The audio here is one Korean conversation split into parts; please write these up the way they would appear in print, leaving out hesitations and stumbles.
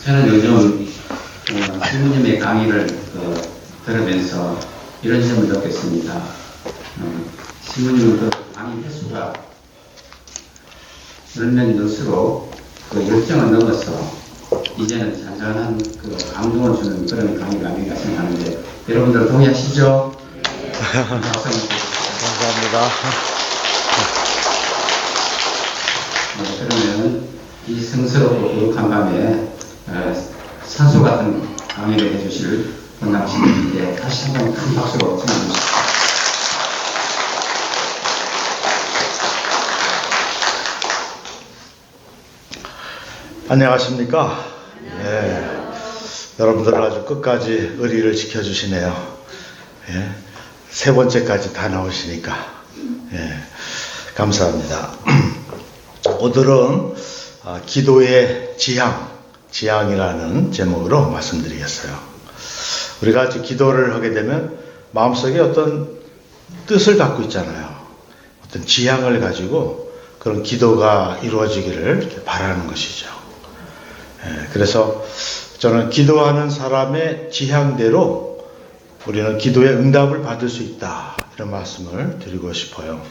저는 요즘 신부님의 강의를 들으면서 이런 점을 느꼈습니다. 신부님 그 강의 횟수가 늘면 늘수록 그 열정을 넘어서 이제는 잔잔한 그 감동을 주는 그런 강의가 아닌가 생각하는데 여러분들 동의하시죠? 감사합니다. 그러면 이 성스럽고 거룩한 밤에 산소 같은 강의를 해주실 권남신님께 다시 한번 큰 박수로 청해주십시오. 안녕하십니까? 네. 여러분들 아주 끝까지 의리를 지켜주시네요. 예. 세 번째까지 다 나오시니까. 예. 감사합니다. 오늘은 기도의 지향이라는 제목으로 말씀드리겠어요. 우리가 기도를 하게 되면 마음속에 어떤 뜻을 갖고 있잖아요. 어떤 지향을 가지고 그런 기도가 이루어지기를 이렇게 바라는 것이죠. 그래서 저는 기도하는 사람의 지향대로 우리는 기도의 응답을 받을 수 있다, 이런 말씀을 드리고 싶어요.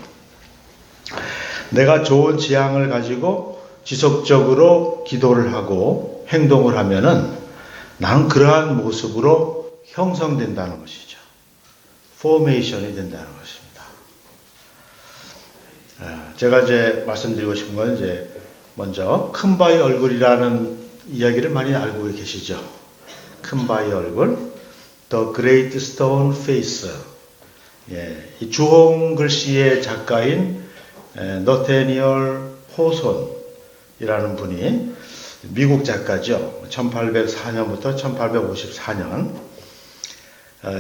내가 좋은 지향을 가지고 지속적으로 기도를 하고 행동을 하면은 나는 그러한 모습으로 형성된다는 것이죠. 포메이션이 된다는 것입니다. 제가 이제 말씀드리고 싶은 건 먼저 큰 바위 얼굴이라는 이야기를 많이 알고 계시죠. 큰 바위 얼굴, The Great Stone Face. 이 주홍 글씨의 작가인 너테니얼 호손이라는 분이 미국 작가죠. 1804년부터 1854년.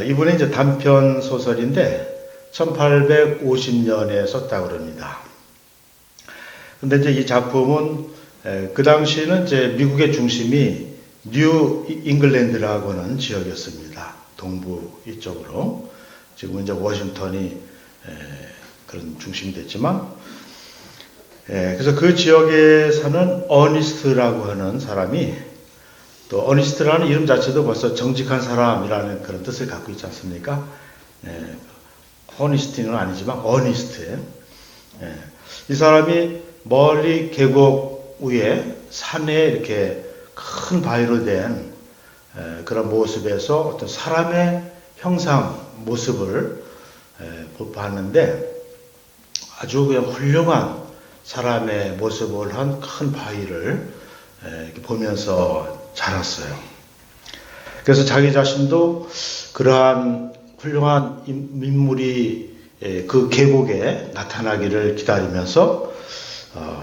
이분이 이제 단편 소설인데 1850년에 썼다고 그럽니다. 근데 이제 이 작품은 그 당시에는 이제 미국의 중심이 뉴 잉글랜드라고 하는 지역이었습니다. 동부 이쪽으로. 지금은 이제 워싱턴이 그런 중심이 됐지만, 그래서 그 지역에 사는 어니스트라고 하는 사람이, 또 어니스트라는 이름 자체도 벌써 정직한 사람이라는 그런 뜻을 갖고 있지 않습니까? 호니스티는 아니지만 어니스트. 이 사람이 멀리 계곡 위에 산에 이렇게 큰 바위로 된 그런 모습에서 어떤 사람의 형상, 모습을 봤는데 아주 그냥 훌륭한 사람의 모습을 한 큰 바위를 이렇게 보면서 자랐어요. 그래서 자기 자신도 그러한 훌륭한 인물이 그 계곡에 나타나기를 기다리면서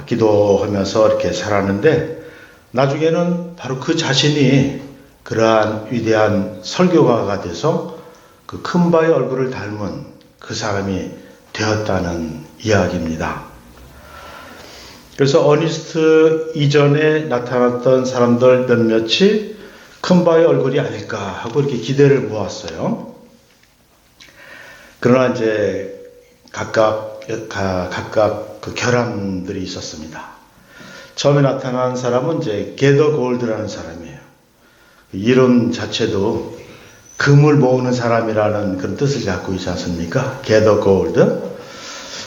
기도하면서 이렇게 살았는데, 나중에는 바로 그 자신이 그러한 위대한 설교가가 돼서 그 큰 바위 얼굴을 닮은 그 사람이 되었다는 이야기입니다. 그래서 어니스트 이전에 나타났던 사람들 몇몇이 큰 바위 얼굴이 아닐까 하고 이렇게 기대를 모았어요. 그러나 이제 각각 그 결함들이 있었습니다. 처음에 나타난 사람은 이제 게더 골드라는 사람이에요. 이름 자체도 금을 모으는 사람이라는 그런 뜻을 갖고 있지 않습니까? 게더 골드.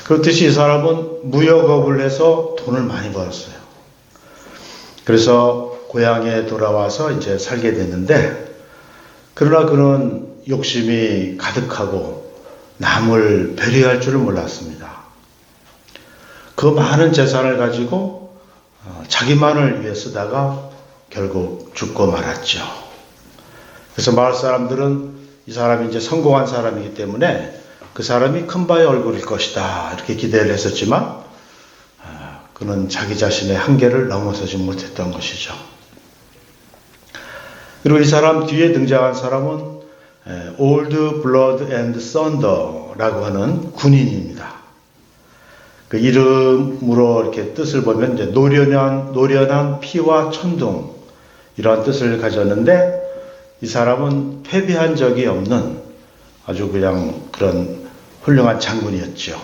그렇듯이 이 사람은 무역업을 해서 돈을 많이 벌었어요. 그래서 고향에 돌아와서 이제 살게 됐는데, 그러나 그는 욕심이 가득하고 남을 배려할 줄을 몰랐습니다. 그 많은 재산을 가지고 자기만을 위해 쓰다가 결국 죽고 말았죠. 그래서 마을 사람들은 이 사람이 이제 성공한 사람이기 때문에 그 사람이 큰 바위 얼굴일 것이다, 이렇게 기대를 했었지만 그는 자기 자신의 한계를 넘어서지 못했던 것이죠. 그리고 이 사람 뒤에 등장한 사람은 Old Blood and Thunder라고 하는 군인입니다. 그 이름으로 이렇게 뜻을 보면 이제 노련한 피와 천둥, 이러한 뜻을 가졌는데, 이 사람은 패배한 적이 없는 아주 그냥 그런 훌륭한 장군이었죠.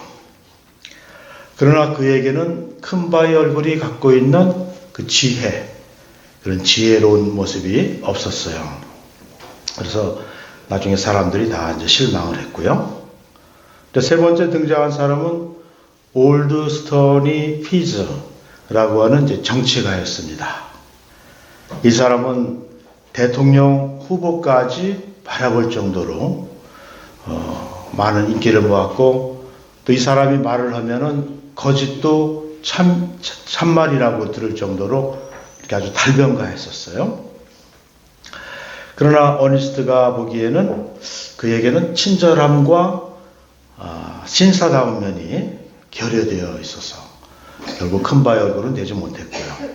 그러나 그에게는 큰 바위 얼굴이 갖고 있는 그 지혜, 그런 지혜로운 모습이 없었어요. 그래서 나중에 사람들이 다 이제 실망을 했고요. 세 번째 등장한 사람은 올드스토니 피즈라고 하는 이제 정치가였습니다. 이 사람은 대통령 후보까지 바라볼 정도로 많은 인기를 모았고, 또 이 사람이 말을 하면은 거짓도 참말이라고 들을 정도로 이렇게 아주 달변가했었어요. 그러나 어니스트가 보기에는 그에게는 친절함과 신사다운 면이 결여되어 있어서 결국 큰바의 얼굴은 되지 못했고요.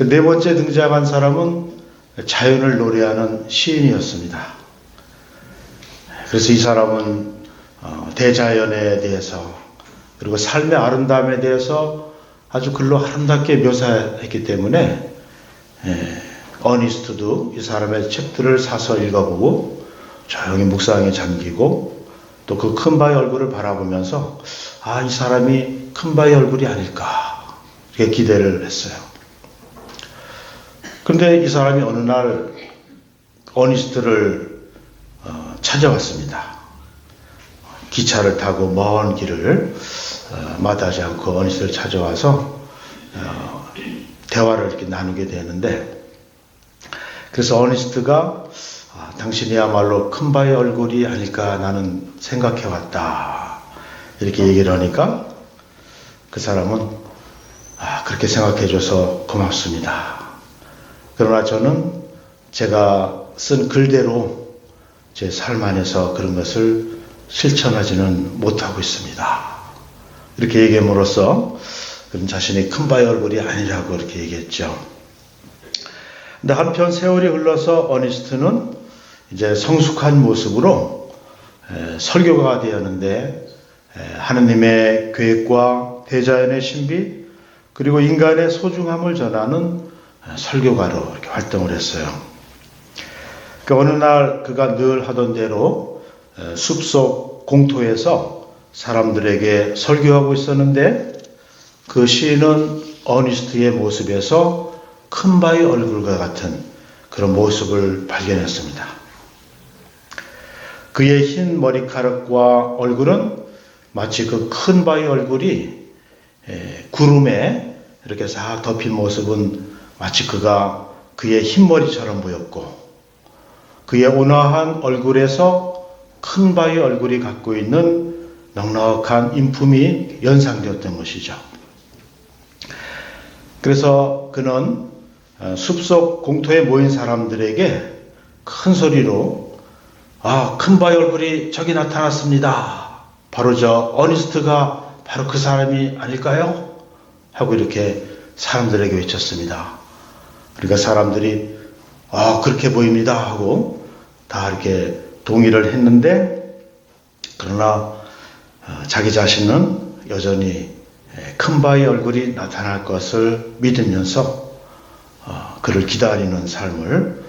네 번째 등장한 사람은 자연을 노래하는 시인이었습니다. 그래서 이 사람은 대자연에 대해서, 그리고 삶의 아름다움에 대해서 아주 글로 아름답게 묘사했기 때문에 어니스트도 이 사람의 책들을 사서 읽어보고 조용히 묵상에 잠기고, 또 그 큰바의 얼굴을 바라보면서 이 사람이 큰바의 얼굴이 아닐까 이렇게 기대를 했어요. 그런데 이 사람이 어느 날 어니스트를 찾아왔습니다. 기차를 타고 먼 길을 마다하지 않고 어니스트를 찾아와서 대화를 이렇게 나누게 되는데, 그래서 어니스트가 당신이야말로 큰바의 얼굴이 아닐까 나는 생각해왔다 이렇게 얘기를 하니까, 그 사람은 그렇게 생각해줘서 고맙습니다. 그러나 저는 제가 쓴 글대로 제 삶 안에서 그런 것을 실천하지는 못하고 있습니다. 이렇게 얘기함으로써 그런 자신이 큰바의 얼굴이 아니라고 이렇게 얘기했죠. 근데 한편 세월이 흘러서 어니스트는 이제 성숙한 모습으로 설교가가 되었는데, 하느님의 계획과 대자연의 신비, 그리고 인간의 소중함을 전하는 설교가로 이렇게 활동을 했어요. 어느 날 그가 늘 하던 대로 숲속 공터에서 사람들에게 설교하고 있었는데, 그 시인은 어니스트의 모습에서 큰바의 얼굴과 같은 그런 모습을 발견했습니다. 그의 흰 머리카락과 얼굴은 마치 그 큰바의 얼굴이 구름에 이렇게 싹 덮인 모습은 마치 그가 그의 흰머리처럼 보였고, 그의 온화한 얼굴에서 큰바의 얼굴이 갖고 있는 넉넉한 인품이 연상되었던 것이죠. 그래서 그는 숲속 공터에 모인 사람들에게 큰 소리로 큰바의 얼굴이 저기 나타났습니다. 바로 저 어니스트가 바로 그 사람이 아닐까요? 하고 이렇게 사람들에게 외쳤습니다. 그러니까 사람들이 그렇게 보입니다 하고 다 이렇게 동의를 했는데, 그러나 자기 자신은 여전히 큰바의 얼굴이 나타날 것을 믿으면서 그를 기다리는 삶을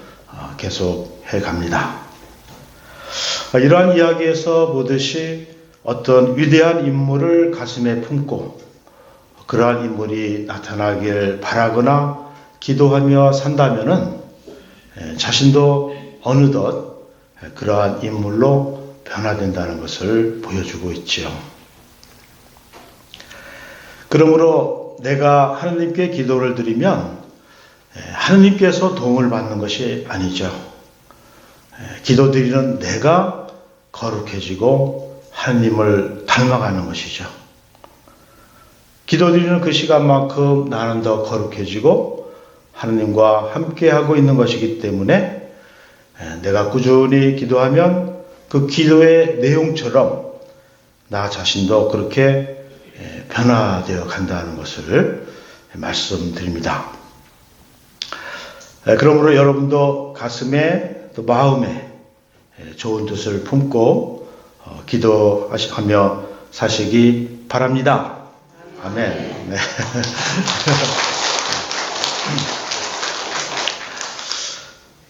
계속해 갑니다. 이러한 이야기에서 보듯이 어떤 위대한 인물을 가슴에 품고 그러한 인물이 나타나길 바라거나 기도하며 산다면은 자신도 어느덧 그러한 인물로 변화된다는 것을 보여주고 있지요. 그러므로 내가 하느님께 기도를 드리면 하느님께서 도움을 받는 것이 아니죠. 기도드리는 내가 거룩해지고 하느님을 닮아가는 것이죠. 기도드리는 그 시간만큼 나는 더 거룩해지고 하느님과 함께하고 있는 것이기 때문에 내가 꾸준히 기도하면 그 기도의 내용처럼 나 자신도 그렇게 변화되어 간다는 것을 말씀드립니다. 그러므로 여러분도 가슴에 또 마음에 좋은 뜻을 품고 기도하며 사시기 바랍니다. 아멘. 네.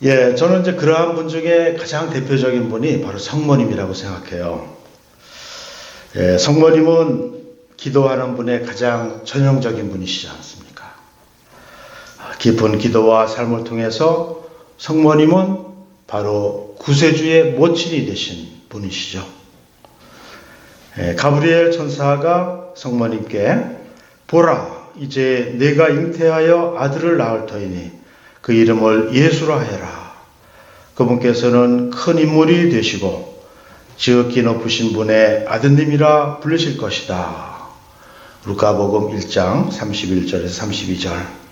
예, 저는 이제 그러한 분 중에 가장 대표적인 분이 바로 성모님이라고 생각해요. 예, 성모님은 기도하는 분의 가장 전형적인 분이시지 않습니까? 깊은 기도와 삶을 통해서 성모님은 바로 구세주의 모친이 되신 분이시죠. 가브리엘 천사가 성모님께 보라, 이제 내가 잉태하여 아들을 낳을 터이니 그 이름을 예수라 해라. 그분께서는 큰 인물이 되시고 지극히 높으신 분의 아드님이라 불리실 것이다. 루카복음 1장 31절에서 32절.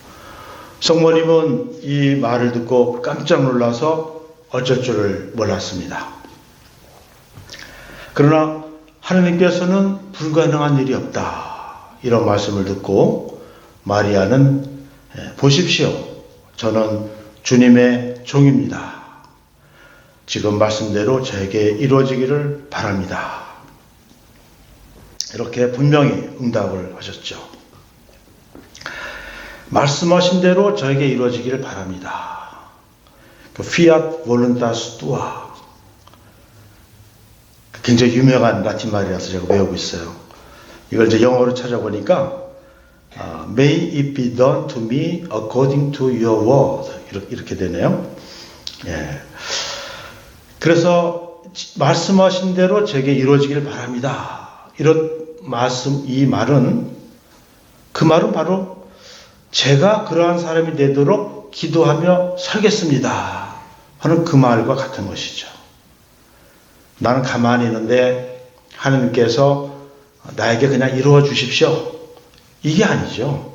성모님은 이 말을 듣고 깜짝 놀라서 어쩔 줄을 몰랐습니다. 그러나 하느님께서는 불가능한 일이 없다. 이런 말씀을 듣고 마리아는 보십시오. 저는 주님의 종입니다. 지금 말씀대로 저에게 이루어지기를 바랍니다. 이렇게 분명히 응답을 하셨죠. 말씀하신 대로 저에게 이루어지기를 바랍니다. Fiat voluntas tua. 굉장히 유명한 라틴 말이라서 제가 외우고 있어요. 이걸 이제 영어로 찾아보니까 May it be done to me according to your word. 이렇게 되네요. 예. 그래서 말씀하신 대로 제게 이루어지기를 바랍니다. 이런 말씀, 그 말은 바로 제가 그러한 사람이 되도록 기도하며 살겠습니다 하는 그 말과 같은 것이죠. 나는 가만히 있는데 하느님께서 나에게 그냥 이루어 주십시오. 이게 아니죠.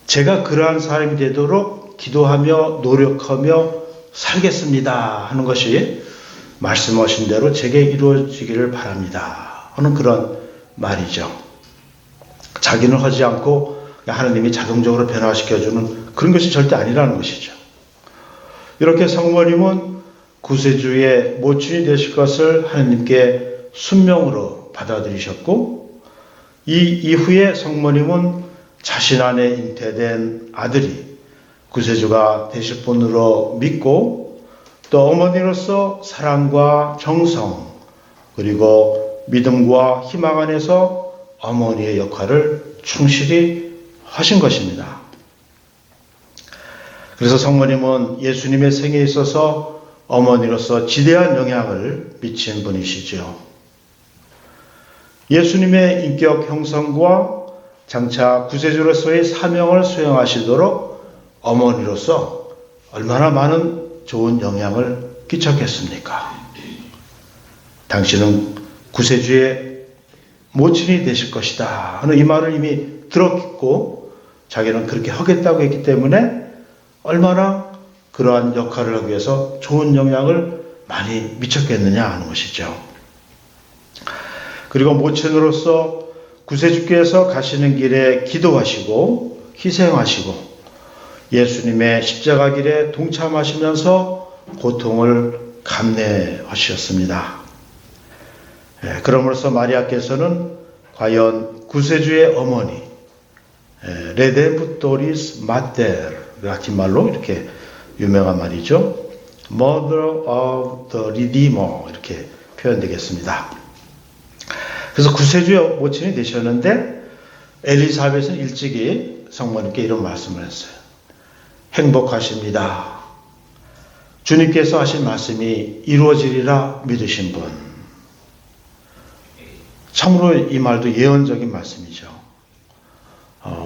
제가 그러한 사람이 되도록 기도하며 노력하며 살겠습니다 하는 것이 말씀하신 대로 제게 이루어지기를 바랍니다 하는 그런 말이죠. 자기는 하지 않고 하느님이 자동적으로 변화시켜주는 그런 것이 절대 아니라는 것이죠. 이렇게 성모님은 구세주의 모친이 되실 것을 하느님께 순명으로 받아들이셨고, 이 이후에 성모님은 자신 안에 잉태된 아들이 구세주가 되실 분으로 믿고, 또 어머니로서 사랑과 정성 그리고 믿음과 희망 안에서 어머니의 역할을 충실히 하신 것입니다. 그래서 성모님은 예수님의 생에 있어서 어머니로서 지대한 영향을 미친 분이시죠. 예수님의 인격 형성과 장차 구세주로서의 사명을 수행하시도록 어머니로서 얼마나 많은 좋은 영향을 끼쳤겠습니까? 당신은 구세주의 모친이 되실 것이다 하는 이 말을 이미 들었고 자기는 그렇게 하겠다고 했기 때문에 얼마나 그러한 역할을 하기 위해서 좋은 영향을 많이 미쳤겠느냐 하는 것이죠. 그리고 모친으로서 구세주께서 가시는 길에 기도하시고 희생하시고 예수님의 십자가 길에 동참하시면서 고통을 감내하셨습니다. 그럼으로써 마리아께서는 과연 구세주의 어머니 레데프토리스 마텔, 라틴 말로 이렇게 유명한 말이죠. Mother of the Redeemer 이렇게 표현되겠습니다. 그래서 구세주의 모친이 되셨는데 엘리사벳은 일찍이 성모님께 이런 말씀을 했어요. 행복하십니다. 주님께서 하신 말씀이 이루어지리라 믿으신 분. 참으로 이 말도 예언적인 말씀이죠.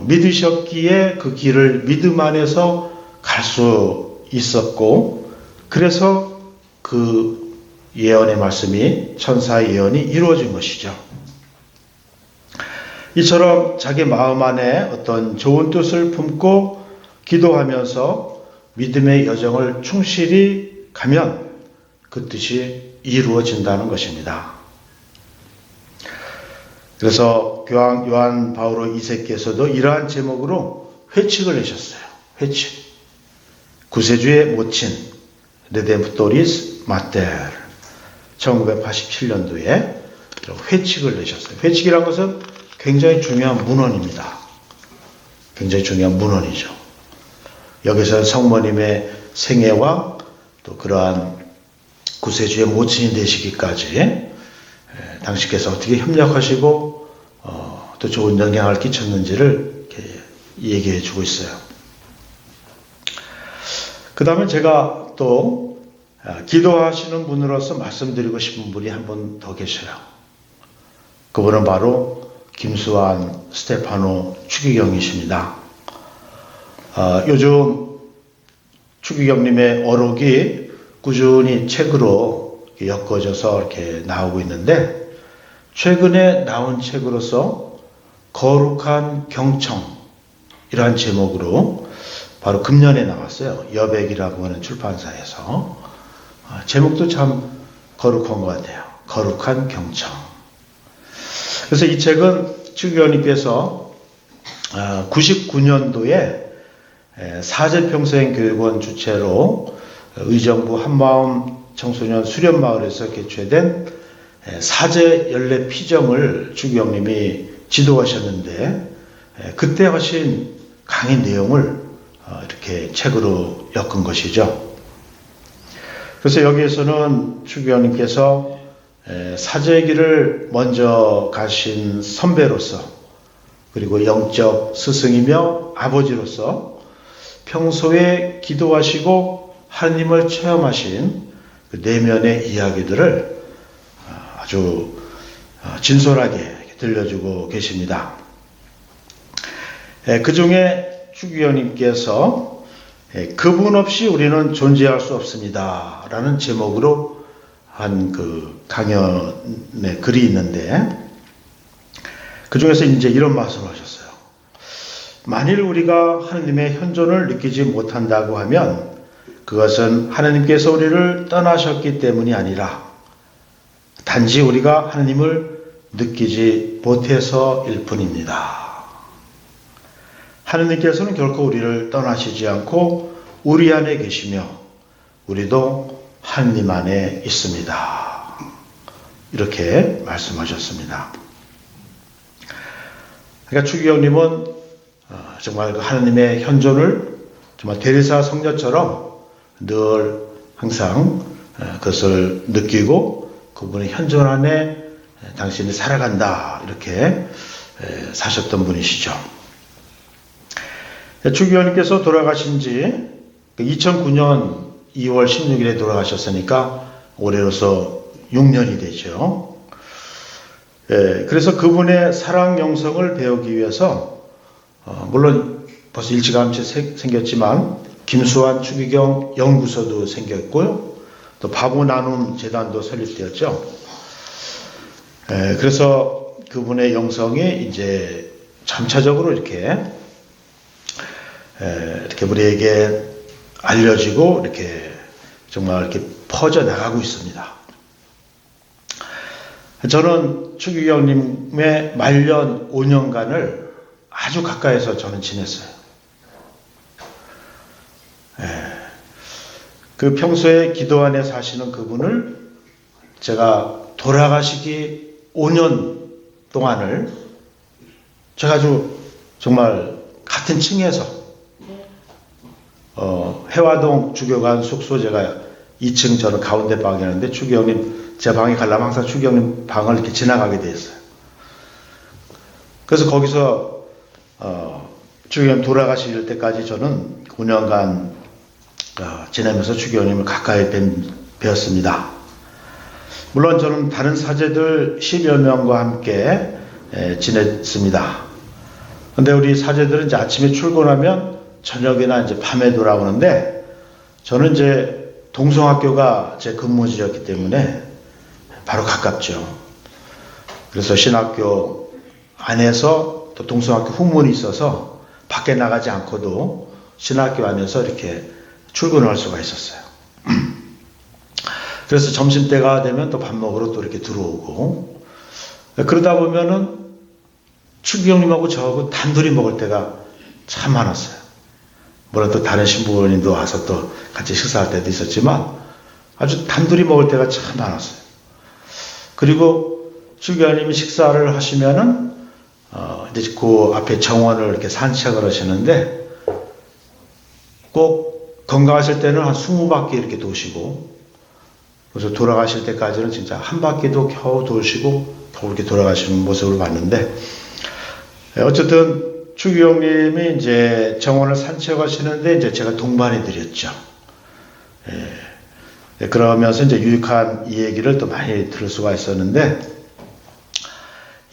믿으셨기에 그 길을 믿음 안에서 갈 수 있었고, 그래서 그 예언의 말씀이, 천사의 예언이 이루어진 것이죠. 이처럼 자기 마음 안에 어떤 좋은 뜻을 품고 기도하면서 믿음의 여정을 충실히 가면 그 뜻이 이루어진다는 것입니다. 그래서 교황 요한 바오로 2세께서도 이러한 제목으로 회칙을 내셨어요. 회칙. 구세주의 모친 레데프토리스 마텔. 1987년도에 회칙을 내셨어요. 회칙이라는 것은 굉장히 중요한 문헌입니다. 굉장히 중요한 문헌이죠. 여기서 성모님의 생애와 또 그러한 구세주의 모친이 되시기까지 당신께서 어떻게 협력하시고 또 좋은 영향을 끼쳤는지를 이렇게 얘기해 주고 있어요. 그 다음에 제가 또 기도하시는 분으로서 말씀드리고 싶은 분이 한 분 더 계셔요. 그분은 바로 김수환 스테파노 추기경이십니다. 요즘 추기경님의 어록이 꾸준히 책으로 엮어져서 이렇게 나오고 있는데, 최근에 나온 책으로서 거룩한 경청이라는 제목으로 바로 금년에 나왔어요. 여백이라고 하는 출판사에서. 제목도 참 거룩한 것 같아요. 거룩한 경청. 그래서 이 책은 추기경님께서 99년도에 사제평생교육원 주최로 의정부 한마음 청소년 수련마을에서 개최된 사제 연례 피정을 추기경님이 지도하셨는데, 그때 하신 강의 내용을 이렇게 책으로 엮은 것이죠. 그래서 여기에서는 추기경님께서 사제의 길을 먼저 가신 선배로서, 그리고 영적 스승이며 아버지로서 평소에 기도하시고 하나님을 체험하신 그 내면의 이야기들을 아주 진솔하게 들려주고 계십니다. 그 중에 추기경님께서 그분 없이 우리는 존재할 수 없습니다 라는 제목으로 한 그 강연의 글이 있는데, 그 중에서 이제 이런 말씀을 하셨어요. 만일 우리가 하나님의 현존을 느끼지 못한다고 하면 그것은 하나님께서 우리를 떠나셨기 때문이 아니라 단지 우리가 하나님을 느끼지 못해서일 뿐입니다. 하나님께서는 결코 우리를 떠나시지 않고 우리 안에 계시며 우리도 하나님 안에 있습니다. 이렇게 말씀하셨습니다. 그러니까 추기경님은 정말 하나님의 현존을 정말 대리사 성녀처럼 늘 항상 그것을 느끼고 그분의 현존 안에 당신이 살아간다 이렇게 사셨던 분이시죠. 추기경님께서 돌아가신 지 2009년 2월 16일에 돌아가셨으니까 올해로서 6년이 되죠. 그래서 그분의 사랑 영성을 배우기 위해서 물론 벌써 일찌감치 생겼지만 김수환 추기경 연구소도 생겼고요. 또 바보 나눔 재단도 설립되었죠. 그래서 그분의 영성이 이제 점차적으로 이렇게 우리에게 알려지고 이렇게 정말 이렇게 퍼져 나가고 있습니다. 저는 추기경님의 말년 5년간을 아주 가까이서 저는 지냈어요. 그 평소에 기도 안에 사시는 그분을 제가 돌아가시기 5년 동안을 제가 아주 정말 같은 층에서 해화동 주교관 숙소 제가 2층 저는 가운데 방이었는데 추기경님 제 방에 가려면 항상 추기경님 방을 이렇게 지나가게 돼 있어요. 그래서 거기서 추기경님 돌아가실 때까지 저는 9년간 지내면서 추기경님을 가까이 뵈었습니다. 물론 저는 다른 사제들 10여 명과 함께 지냈습니다. 근데 우리 사제들은 이제 아침에 출근하면 저녁이나 이제 밤에 돌아오는데, 저는 이제 동성학교가 제 근무지였기 때문에 바로 가깝죠. 그래서 신학교 안에서 또 동성학교 후문이 있어서 밖에 나가지 않고도 신학교 안에서 이렇게 출근을 할 수가 있었어요. 그래서 점심때가 되면 또 밥 먹으러 또 이렇게 들어오고, 그러다 보면은 추기경님하고 저하고 단둘이 먹을 때가 참 많았어요. 물론 또 다른 신부님도 와서 또 같이 식사할 때도 있었지만 아주 단둘이 먹을 때가 참 많았어요. 그리고 추기경님이 식사를 하시면은 이제 그 앞에 정원을 이렇게 산책을 하시는데 꼭 건강하실 때는 한 20바퀴 이렇게 도시고, 그래서 돌아가실 때까지는 진짜 한 바퀴도 겨우 도시고 겨우 이렇게 돌아가시는 모습을 봤는데, 어쨌든 추기경님이 이제 정원을 산책하시는데 이제 제가 동반해 드렸죠. 그러면서 이제 유익한 이 얘기를 또 많이 들을 수가 있었는데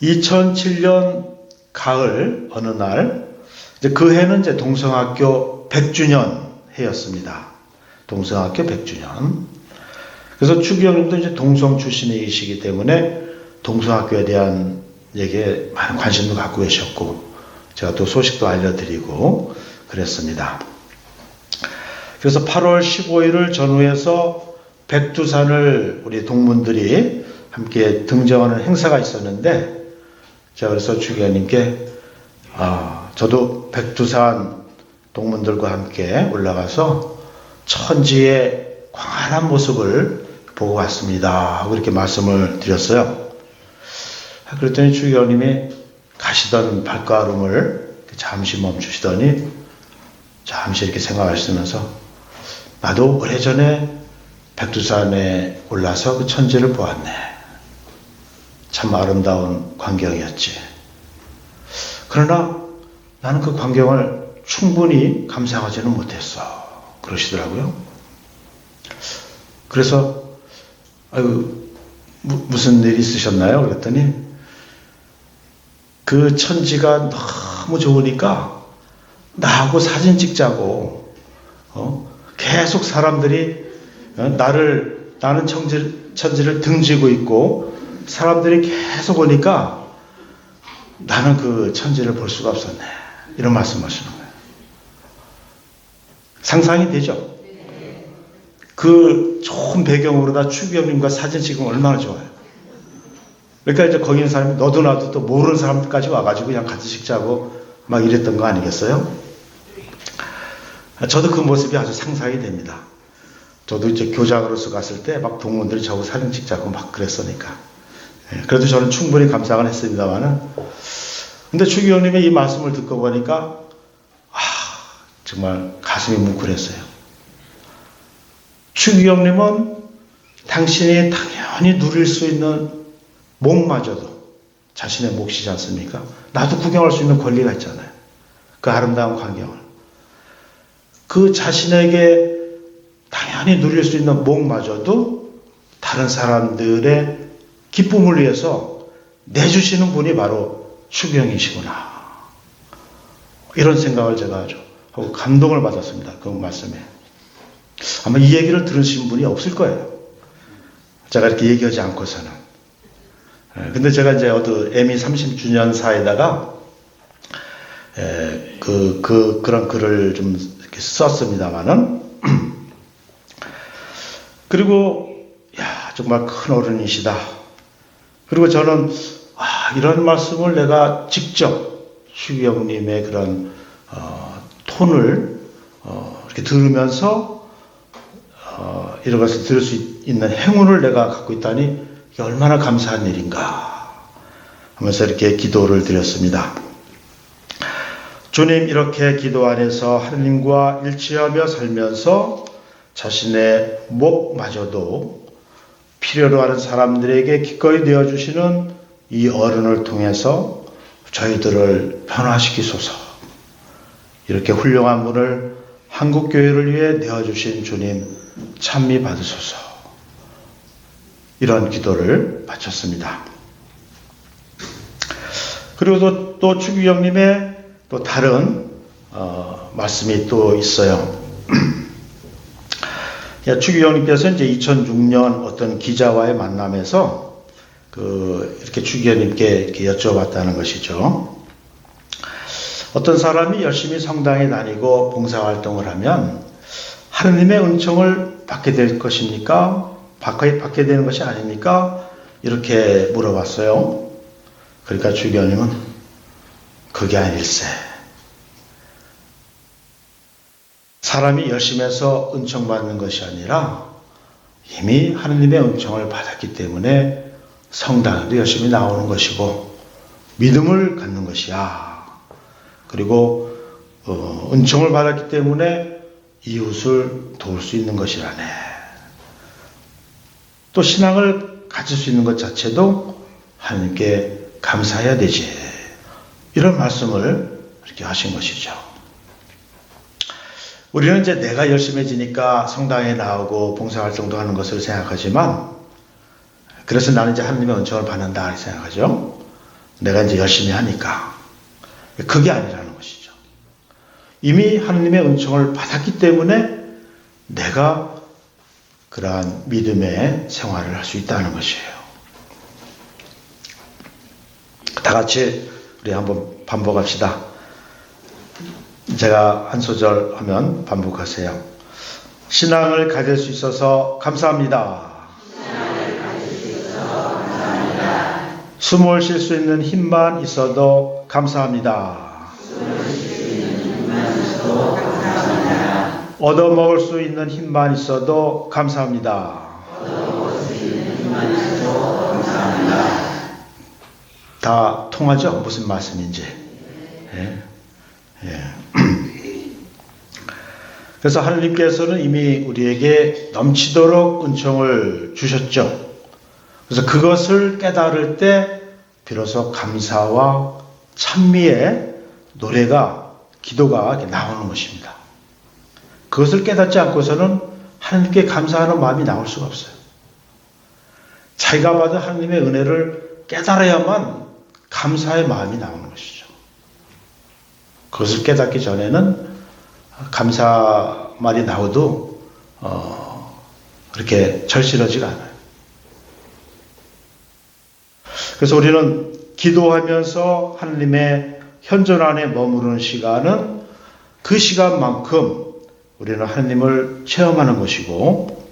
2007년 가을 어느 날 이제 그 해는 이제 동성학교 100주년 해였습니다. 동성학교 100주년. 그래서 추기경님도 이제 동성 출신이시기 때문에 동성학교에 대한 얘기에 많은 관심도 갖고 계셨고 제가 또 소식도 알려드리고 그랬습니다. 그래서 8월 15일을 전후해서 백두산을 우리 동문들이 함께 등정하는 행사가 있었는데 제가 그래서 추기경님께 저도 백두산 동문들과 함께 올라가서 천지의 광활한 모습을 보고 왔습니다 하고 이렇게 말씀을 드렸어요. 그랬더니 추기경님이 가시던 발걸음을 잠시 멈추시더니 잠시 이렇게 생각하시면서 나도 오래전에 백두산에 올라서 그 천지를 보았네. 참 아름다운 광경이었지. 그러나 나는 그 광경을 충분히 감상하지는 못했어. 그러시더라고요. 그래서 무슨 일이 있으셨나요? 그랬더니 그 천지가 너무 좋으니까 나하고 사진 찍자고 계속 사람들이 나는 천지를 등지고 있고 사람들이 계속 오니까 나는 그 천지를 볼 수가 없었네. 이런 말씀하시는 거예요. 상상이 되죠? 그 좋은 배경으로다 추기경님과 사진 찍으면 얼마나 좋아요. 그러니까 이제 거기 있는 사람이 너도 나도 또 모르는 사람들까지 와가지고 그냥 같이 찍자고 막 이랬던 거 아니겠어요? 저도 그 모습이 아주 상상이 됩니다. 저도 이제 교장으로서 갔을 때 막 동문들이 저하고 사진 찍자고 막 그랬으니까. 그래도 저는 충분히 감상을 했습니다만은. 근데 추기경님의 이 말씀을 듣고 보니까 정말 가슴이 뭉클했어요. 추기경님은 당신이 당연히 누릴 수 있는 목마저도 자신의 몫이지 않습니까? 나도 구경할 수 있는 권리가 있잖아요. 그 아름다운 광경을. 그 자신에게 당연히 누릴 수 있는 목마저도 다른 사람들의 기쁨을 위해서 내주시는 분이 바로 추기경이시구나. 이런 생각을 제가 아주 하고 감동을 받았습니다. 그 말씀에. 아마 이 얘기를 들으신 분이 없을 거예요. 제가 이렇게 얘기하지 않고서는. 근데 제가 이제 ME 30주년사에다가 그런 글을 좀 이렇게 썼습니다만은 그리고 정말 큰 어른이시다. 그리고 저는 이런 말씀을 내가 직접 추기경님의 그런 톤을 이렇게 들으면서 이런 것을 들을 수 있는 행운을 내가 갖고 있다니 이게 얼마나 감사한 일인가 하면서 이렇게 기도를 드렸습니다. 주님, 이렇게 기도 안에서 하느님과 일치하며 살면서 자신의 목마저도 필요로 하는 사람들에게 기꺼이 내어주시는 이 어른을 통해서 저희들을 변화시키소서. 이렇게 훌륭한 분을 한국교회를 위해 내어주신 주님 찬미 받으소서. 이런 기도를 바쳤습니다. 그리고 또 추기경님의 또 다른 말씀이 또 있어요. 추기경님께서 이제 2006년 어떤 기자와의 만남에서 이렇게 추기경님께 이렇게 여쭤봤다는 것이죠. 어떤 사람이 열심히 성당에 다니고 봉사활동을 하면 하느님의 은총을 받게 될 것입니까? 받게 되는 것이 아닙니까? 이렇게 물어봤어요. 그러니까 추기경님은 그게 아닐세. 사람이 열심히 해서 은총 받는 것이 아니라 이미 하느님의 은총을 받았기 때문에 성당에도 열심히 나오는 것이고 믿음을 갖는 것이야. 그리고 은총을 받았기 때문에 이웃을 도울 수 있는 것이라네. 또 신앙을 가질 수 있는 것 자체도 하나님께 감사해야 되지. 이런 말씀을 이렇게 하신 것이죠. 우리는 이제 내가 열심해지니까 성당에 나오고 봉사활동도 하는 것을 생각하지만, 그래서 나는 이제 하나님의 은총을 받는다 이렇게 생각하죠. 내가 이제 열심히 하니까. 그게 아니라는 것이죠. 이미 하나님의 은총을 받았기 때문에 내가 그러한 믿음의 생활을 할 수 있다는 것이에요. 다 같이 우리 한번 반복합시다. 제가 한 소절 하면 반복하세요. 신앙을 가질 수 있어서 감사합니다. 숨을 쉴 수 있는 힘만 있어도 감사합니다. 얻어먹을 수 있는 힘만 있어도 감사합니다. 다 통하죠? 무슨 말씀인지. 예. 예. 그래서 하나님께서는 이미 우리에게 넘치도록 은총을 주셨죠. 그래서 그것을 깨달을 때 비로소 감사와 찬미의 노래가, 기도가 나오는 것입니다. 그것을 깨닫지 않고서는 하나님께 감사하는 마음이 나올 수가 없어요. 자기가 받은 하나님의 은혜를 깨달아야만 감사의 마음이 나오는 것이죠. 그것을 깨닫기 전에는 감사 말이 나오도 그렇게 절실하지가 않아요. 그래서 우리는 기도하면서 하나님의 현존 안에 머무르는 시간은 그 시간만큼 우리는 하나님을 체험하는 것이고,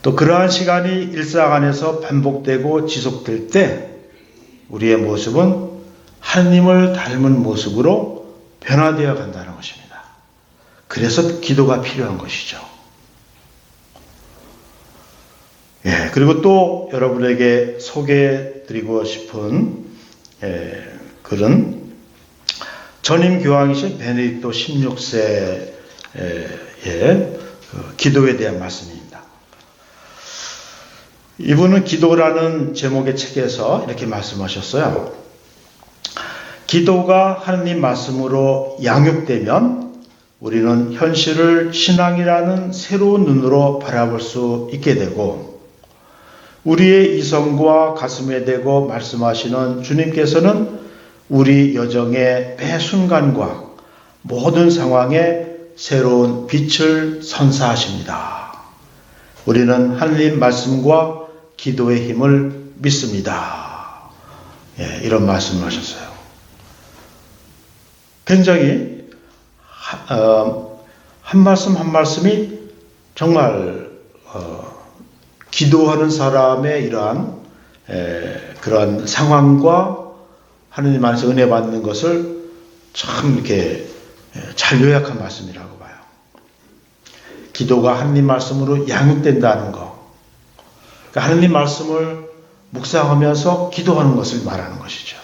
또 그러한 시간이 일상 안에서 반복되고 지속될 때 우리의 모습은 하나님을 닮은 모습으로 변화되어 간다는 것입니다. 그래서 기도가 필요한 것이죠. 예, 그리고 또 여러분에게 소개해드리고 싶은 글은 전임 교황이신 베네딕토 16세의 기도에 대한 말씀입니다. 이분은 기도라는 제목의 책에서 이렇게 말씀하셨어요. 기도가 하느님 말씀으로 양육되면 우리는 현실을 신앙이라는 새로운 눈으로 바라볼 수 있게 되고, 우리의 이성과 가슴에 대고 말씀하시는 주님께서는 우리 여정의 매 순간과 모든 상황에 새로운 빛을 선사하십니다. 우리는 하나님 말씀과 기도의 힘을 믿습니다. 예, 이런 말씀을 하셨어요. 굉장히 한 말씀 한 말씀이 정말 기도하는 사람의 이러한 그런 상황과 하느님 안에서 은혜 받는 것을 참 이렇게 잘 요약한 말씀이라고 봐요. 기도가 하느님 말씀으로 양육된다는 것. 그러니까 하느님 말씀을 묵상하면서 기도하는 것을 말하는 것이죠.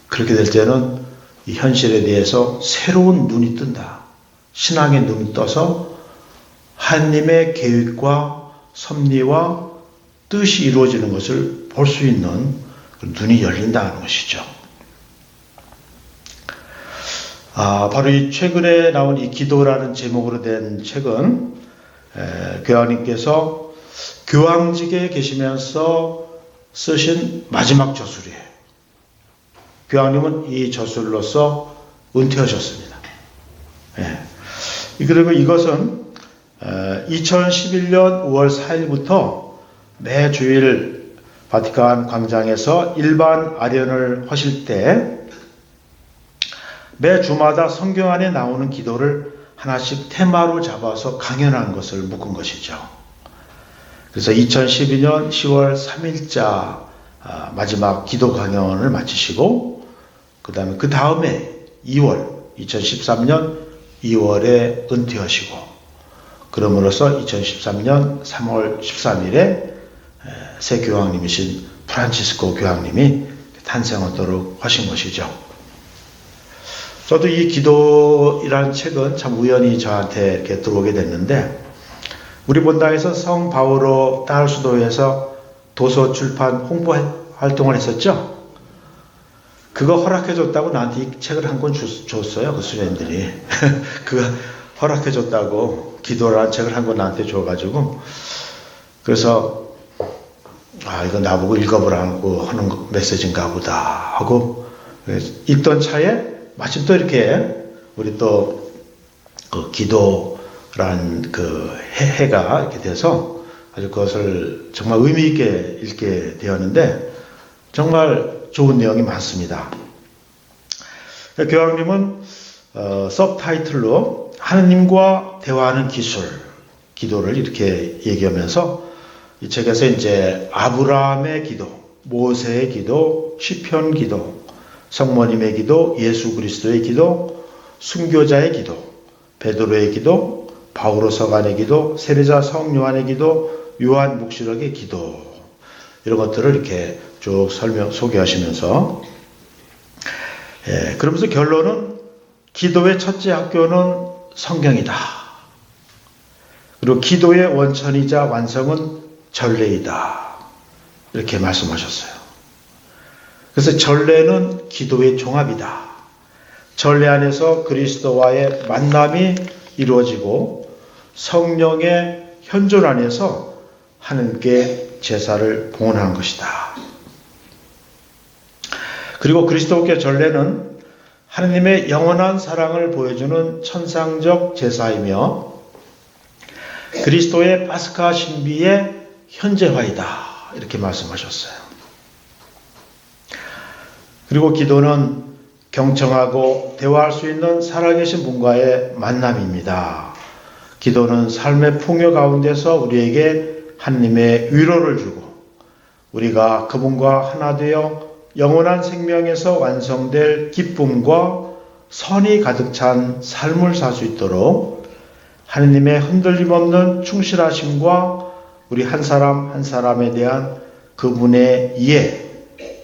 그렇게 될 때는 이 현실에 대해서 새로운 눈이 뜬다. 신앙의 눈이 떠서 하느님의 계획과 섭리와 뜻이 이루어지는 것을 볼 수 있는 눈이 열린다는 것이죠. 바로 이 최근에 나온 이 기도라는 제목으로 된 책은 교황님께서 교황직에 계시면서 쓰신 마지막 저술이에요. 교황님은 이 저술로서 은퇴하셨습니다. 그리고 이것은 2011년 5월 4일부터 매 주일 바티칸 광장에서 일반 아련을 하실 때 매 주마다 성경 안에 나오는 기도를 하나씩 테마로 잡아서 강연한 것을 묶은 것이죠. 그래서 2012년 10월 3일자 마지막 기도 강연을 마치시고, 그 다음에 2013년 2월에 은퇴하시고, 그럼으로써 2013년 3월 13일에 새 교황님이신 프란치스코 교황님이 탄생하도록 하신 것이죠. 저도 이 기도이라는 책은 참 우연히 저한테 이렇게 들어오게 됐는데, 우리 본당에서 성 바오로 딸 수도에서 도서 출판 홍보 활동을 했었죠. 그거 허락해줬다고 나한테 이 책을 한 권 줬어요. 그 수련들이. 그거 허락해줬다고 기도라는 책을 한 권 나한테 줘가지고, 그래서 이거 나보고 읽어보라고 하는 메시지인가 보다 하고 읽던 차에 마침 또 이렇게 우리 또 그 기도란 그 해가 이렇게 돼서 아주 그것을 정말 의미 있게 읽게 되었는데 정말 좋은 내용이 많습니다. 교황님은 서브타이틀로 하느님과 대화하는 기술, 기도를 이렇게 얘기하면서 이 책에서 이제 아브라함의 기도, 모세의 기도, 시편 기도, 성모님의 기도, 예수 그리스도의 기도, 순교자의 기도, 베드로의 기도, 바오로 서간의 기도, 세례자 성령 요한의 기도, 요한 묵시록의 기도, 이런 것들을 이렇게 쭉 소개하시면서 그러면서 결론은 기도의 첫째 학교는 성경이다. 그리고 기도의 원천이자 완성은 전례이다. 이렇게 말씀하셨어요. 그래서 전례는 기도의 종합이다. 전례 안에서 그리스도와의 만남이 이루어지고 성령의 현존 안에서 하느님께 제사를 봉헌하는 것이다. 그리고 그리스도께 전례는 하느님의 영원한 사랑을 보여주는 천상적 제사이며 그리스도의 파스카 신비의 현재화이다. 이렇게 말씀하셨어요. 그리고 기도는 경청하고 대화할 수 있는 살아계신 분과의 만남입니다. 기도는 삶의 풍요 가운데서 우리에게 하느님의 위로를 주고 우리가 그분과 하나 되어 영원한 생명에서 완성될 기쁨과 선이 가득 찬 삶을 살 수 있도록 하느님의 흔들림 없는 충실하심과 우리 한 사람 한 사람에 대한 그분의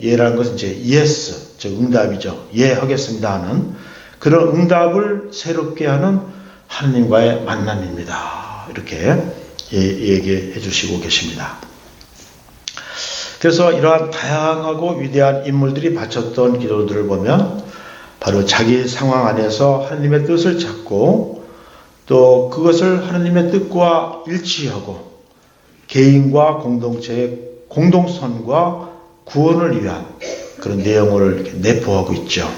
예라는 것은 이제 yes, 즉 응답이죠. 예 하겠습니다 하는 그런 응답을 새롭게 하는 하느님과의 만남입니다. 이렇게 얘기해 주시고 계십니다. 그래서 이러한 다양하고 위대한 인물들이 바쳤던 기도들을 보면 바로 자기 상황 안에서 하느님의 뜻을 찾고 또 그것을 하느님의 뜻과 일치하고 개인과 공동체의 공동선과 구원을 위한 그런 내용을 이렇게 내포하고 있죠.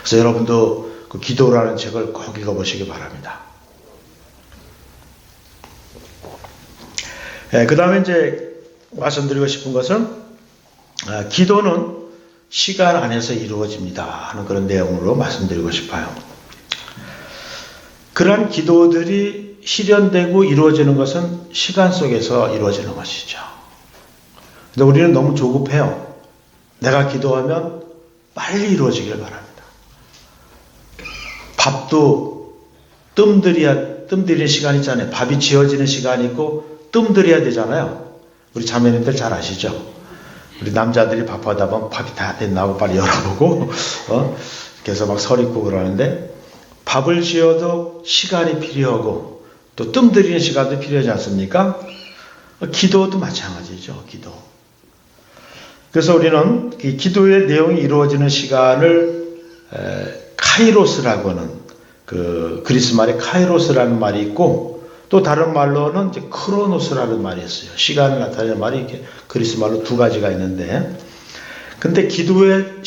그래서 여러분도 그 기도라는 책을 꼭 읽어보시기 바랍니다. 그 다음에 이제 말씀드리고 싶은 것은 기도는 시간 안에서 이루어집니다 하는 그런 내용으로 말씀드리고 싶어요. 그러한 기도들이 실현되고 이루어지는 것은 시간 속에서 이루어지는 것이죠. 근데 우리는 너무 조급해요. 내가 기도하면 빨리 이루어지길 바랍니다. 밥도 뜸들이는 시간 있잖아요. 밥이 지어지는 시간이 있고 뜸들여야 되잖아요. 우리 자매님들 잘 아시죠? 우리 남자들이 밥하다 보면 밥이 다 됐나 하고 빨리 열어보고 그래서 막 서리고 그러는데 밥을 지어도 시간이 필요하고 또 뜸들이는 시간도 필요하지 않습니까? 기도도 마찬가지죠. 기도. 그래서 우리는 이 기도의 내용이 이루어지는 시간을 카이로스라고 하는 그 그리스 말에 카이로스라는 말이 있고 또 다른 말로는 이제 크로노스라는 말이 있어요. 시간을 나타내는 말이 이렇게 그리스 말로 두 가지가 있는데 근데 기도의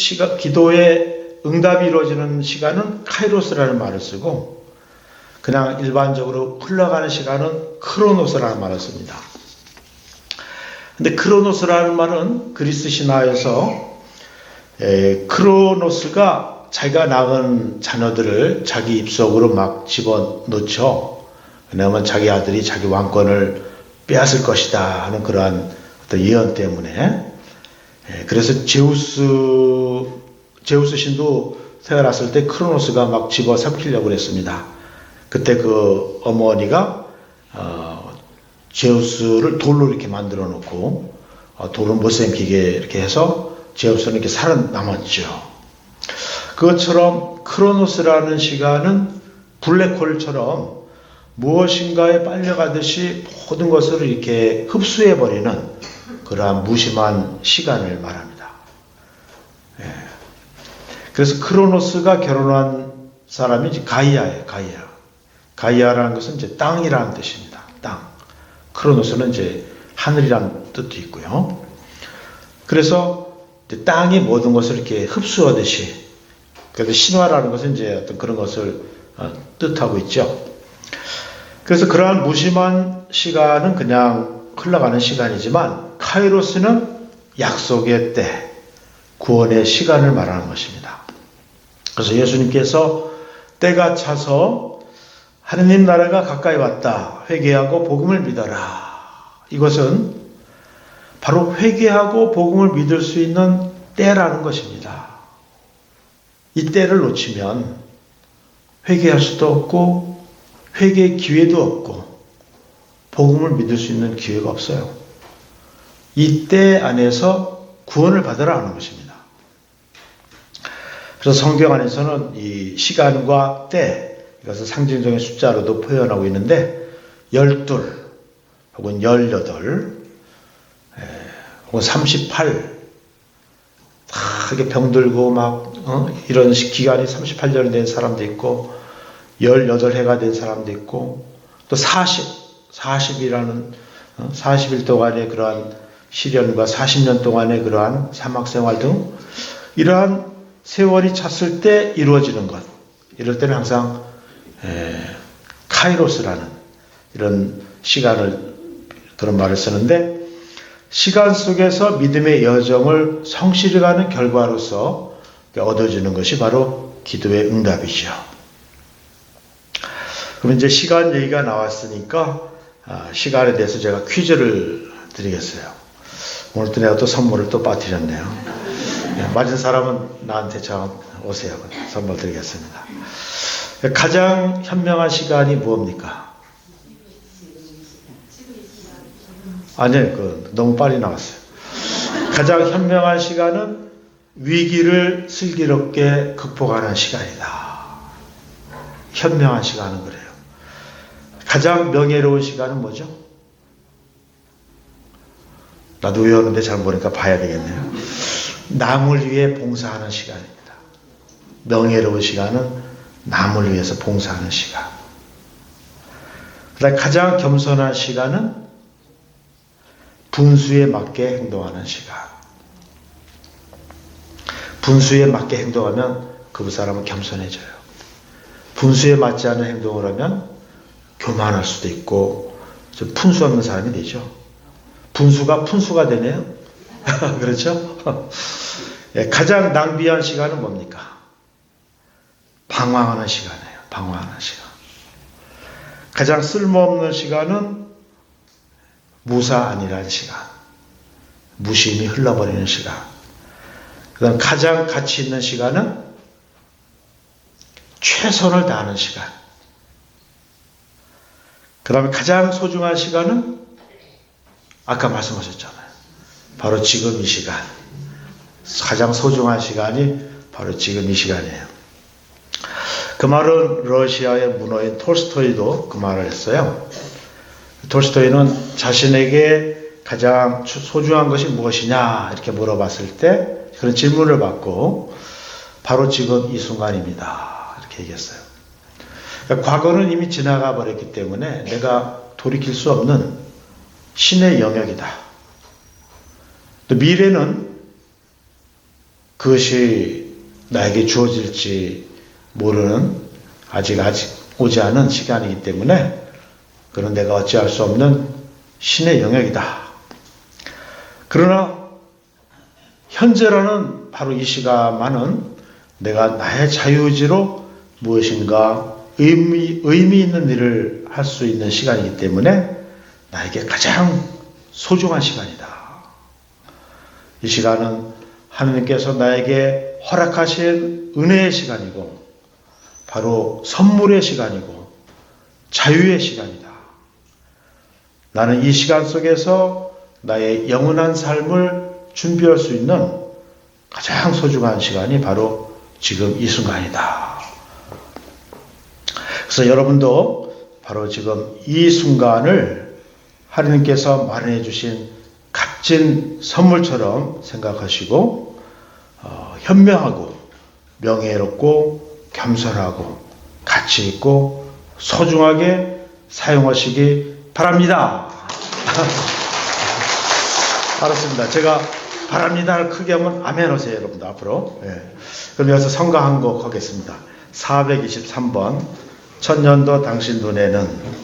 응답이 이루어지는 시간은 카이로스라는 말을 쓰고 그냥 일반적으로 흘러가는 시간은 크로노스라는 말을 씁니다. 근데 크로노스라는 말은 그리스 신화에서 크로노스가 자기가 낳은 자녀들을 자기 입속으로 막 집어넣죠. 왜냐하면 자기 아들이 자기 왕권을 빼앗을 것이다 하는 그러한 어떤 예언 때문에 그래서 제우스 신도 태어났을 때 크로노스가 막 집어삼키려고 그랬습니다. 그때 그 어머니가 제우스를 돌로 이렇게 만들어 놓고 돌을 못 삼키게 이렇게 해서 제우스는 이렇게 살아남았죠. 그것처럼 크로노스라는 시간은 블랙홀처럼 무엇인가에 빨려가듯이 모든 것을 이렇게 흡수해버리는 그러한 무심한 시간을 말합니다. 그래서 크로노스가 결혼한 사람이 이제 가이아예요. 가이아라는 것은 이제 땅이라는 뜻입니다. 땅. 크로노스는 이제 하늘이라는 뜻도 있고요. 그래서 이제 땅이 모든 것을 이렇게 흡수하듯이, 그래서 신화라는 것은 이제 어떤 그런 것을 뜻하고 있죠. 그래서 그러한 무심한 시간은 그냥 흘러가는 시간이지만 카이로스는 약속의 때, 구원의 시간을 말하는 것입니다. 그래서 예수님께서 때가 차서 하느님 나라가 가까이 왔다, 회개하고 복음을 믿어라. 이것은 바로 회개하고 복음을 믿을 수 있는 때라는 것입니다. 이 때를 놓치면 회개할 수도 없고 회개의 기회도 없고 복음을 믿을 수 있는 기회가 없어요. 이 때 안에서 구원을 받으라 하는 것입니다. 그래서 성경 안에서는 이 시간과 때, 이것을 상징적인 숫자로도 표현하고 있는데 12 혹은 18 혹은 38 다 이렇게 병들고 막 이런 기간이 38년이 된 사람도 있고 18해가 된 사람도 있고 또 40이라는 40일 동안의 그러한 시련과 40년 동안의 그러한 사막생활 등 이러한 세월이 찼을 때 이루어지는 것, 이럴 때는 항상 카이로스라는 이런 시간을, 그런 말을 쓰는데, 시간 속에서 믿음의 여정을 성실히 가는 결과로서 얻어지는 것이 바로 기도의 응답이죠. 그럼 이제 시간 얘기가 나왔으니까 시간에 대해서 제가 퀴즈를 드리겠어요. 오늘 또 내가 또 선물을 또 빠뜨렸네요. 맞은 사람은 나한테 오세요. 선물 드리겠습니다. 가장 현명한 시간이 무엇입니까? 아니요, 너무 빨리 나왔어요. 가장 현명한 시간은 위기를 슬기롭게 극복하는 시간이다. 현명한 시간은 그래요. 가장 명예로운 시간은 뭐죠? 나도 외웠는데 잘 모르니까 봐야 되겠네요. 남을 위해 봉사하는 시간입니다. 명예로운 시간은 남을 위해서 봉사하는 시간. 그다음 가장 겸손한 시간은 분수에 맞게 행동하는 시간. 분수에 맞게 행동하면 그 사람은 겸손해져요. 분수에 맞지 않는 행동을 하면 교만할 수도 있고 좀 푼수 없는 사람이 되죠. 분수가 푼수가 되네요. 그렇죠? 가장 낭비한 시간은 뭡니까? 방황하는 시간이에요. 방황하는 시간. 가장 쓸모없는 시간은 무사 아니란 시간. 무심히 흘러버리는 시간. 그다음 가장 가치 있는 시간은 최선을 다하는 시간. 그 다음에 가장 소중한 시간은 아까 말씀하셨잖아요. 바로 지금 이 시간. 가장 소중한 시간이 바로 지금 이 시간이에요. 그 말은 러시아의 문호인 톨스토이도 그 말을 했어요. 톨스토이는 자신에게 가장 소중한 것이 무엇이냐 이렇게 물어봤을 때 그런 질문을 받고 바로 지금 이 순간입니다 이렇게 얘기했어요. 그러니까 과거는 이미 지나가 버렸기 때문에 내가 돌이킬 수 없는 신의 영역이다. 또 미래는 그것이 나에게 주어질지 모르는 아직 오지 않은 시간이기 때문에 그런 내가 어찌할 수 없는 신의 영역이다. 그러나 현재라는 바로 이 시간만은 내가 나의 자유의지로 무엇인가 의미 있는 일을 할 수 있는 시간이기 때문에 나에게 가장 소중한 시간이다. 이 시간은 하느님께서 나에게 허락하신 은혜의 시간이고 바로 선물의 시간이고 자유의 시간이다. 나는 이 시간 속에서 나의 영원한 삶을 준비할 수 있는 가장 소중한 시간이 바로 지금 이 순간이다. 그래서 여러분도 바로 지금 이 순간을 하느님께서 마련해 주신 값진 선물처럼 생각하시고 현명하고 명예롭고 겸손하고 가치 있고 소중하게 사용하시기 바랍니다. 알았습니다. 제가 바랍니다를 크게 하면 아멘 하세요, 여러분들 앞으로. 그럼 여기서 성가 한 곡 하겠습니다. 423번 천년도 당신 눈에는.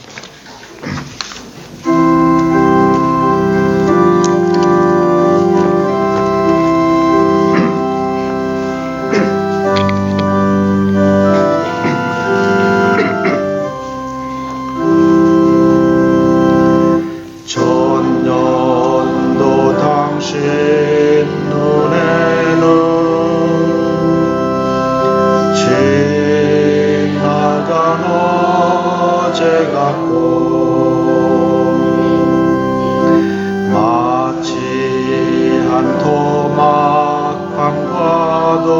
천년도 당신 눈에는 지나간 어제 같고 마치 한 토막 밤과도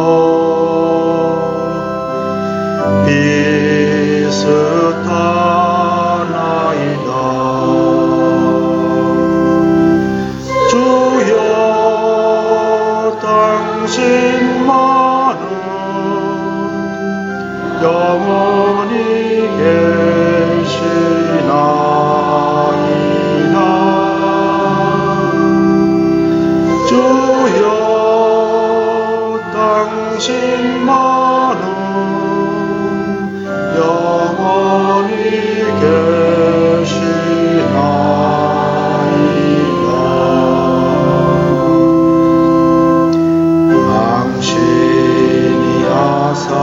비슷하나이다. 주여 당신만은 영원히 계시나이다. 주여 당신만은 영원히 계시나이다. 당신이 아사가면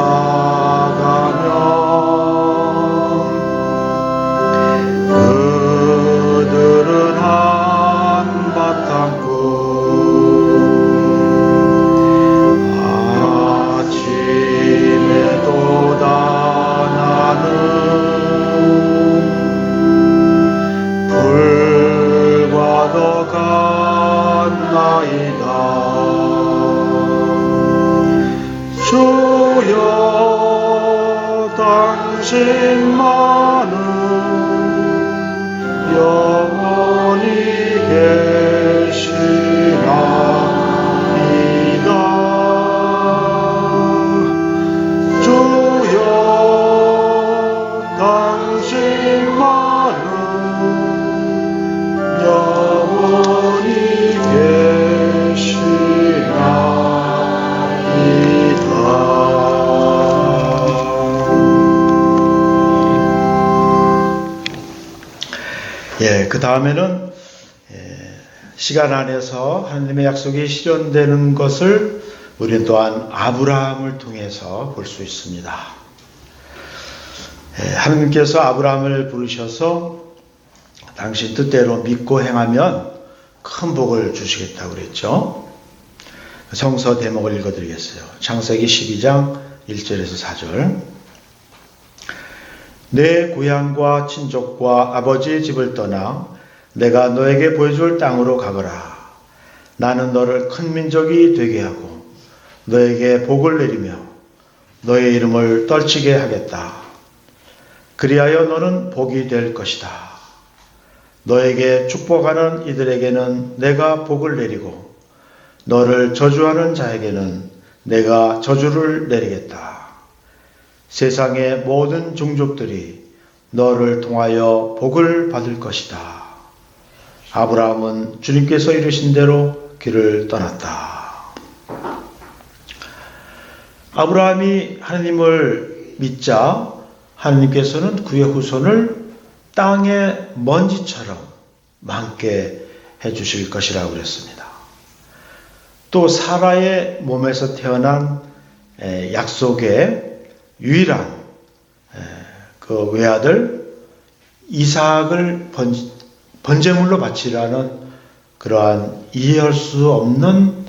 그들은 한바탕 꿈 아침에 돋아나는 불과도 같나이다. 주여 당신만은 영원히 계시나이다. 주여 당신만은 영원히 계시나이다. 그 다음에는 시간 안에서 하나님의 약속이 실현되는 것을 우리는 또한 아브라함을 통해서 볼 수 있습니다. 하나님께서 아브라함을 부르셔서 당신 뜻대로 믿고 행하면 큰 복을 주시겠다고 그랬죠. 성서 대목을 읽어드리겠어요. 창세기 12장 1절에서 4절. 내 고향과 친족과 아버지의 집을 떠나 내가 너에게 보여줄 땅으로 가거라. 나는 너를 큰 민족이 되게 하고 너에게 복을 내리며 너의 이름을 떨치게 하겠다. 그리하여 너는 복이 될 것이다. 너에게 축복하는 이들에게는 내가 복을 내리고 너를 저주하는 자에게는 내가 저주를 내리겠다. 세상의 모든 종족들이 너를 통하여 복을 받을 것이다. 아브라함은 주님께서 이르신 대로 길을 떠났다. 아브라함이 하나님을 믿자 하나님께서는 그의 후손을 땅의 먼지처럼 많게 해주실 것이라고 그랬습니다. 또 사라의 몸에서 태어난 약속의 유일한 그 외아들 이삭을 번제물로 바치라는 그러한 이해할 수 없는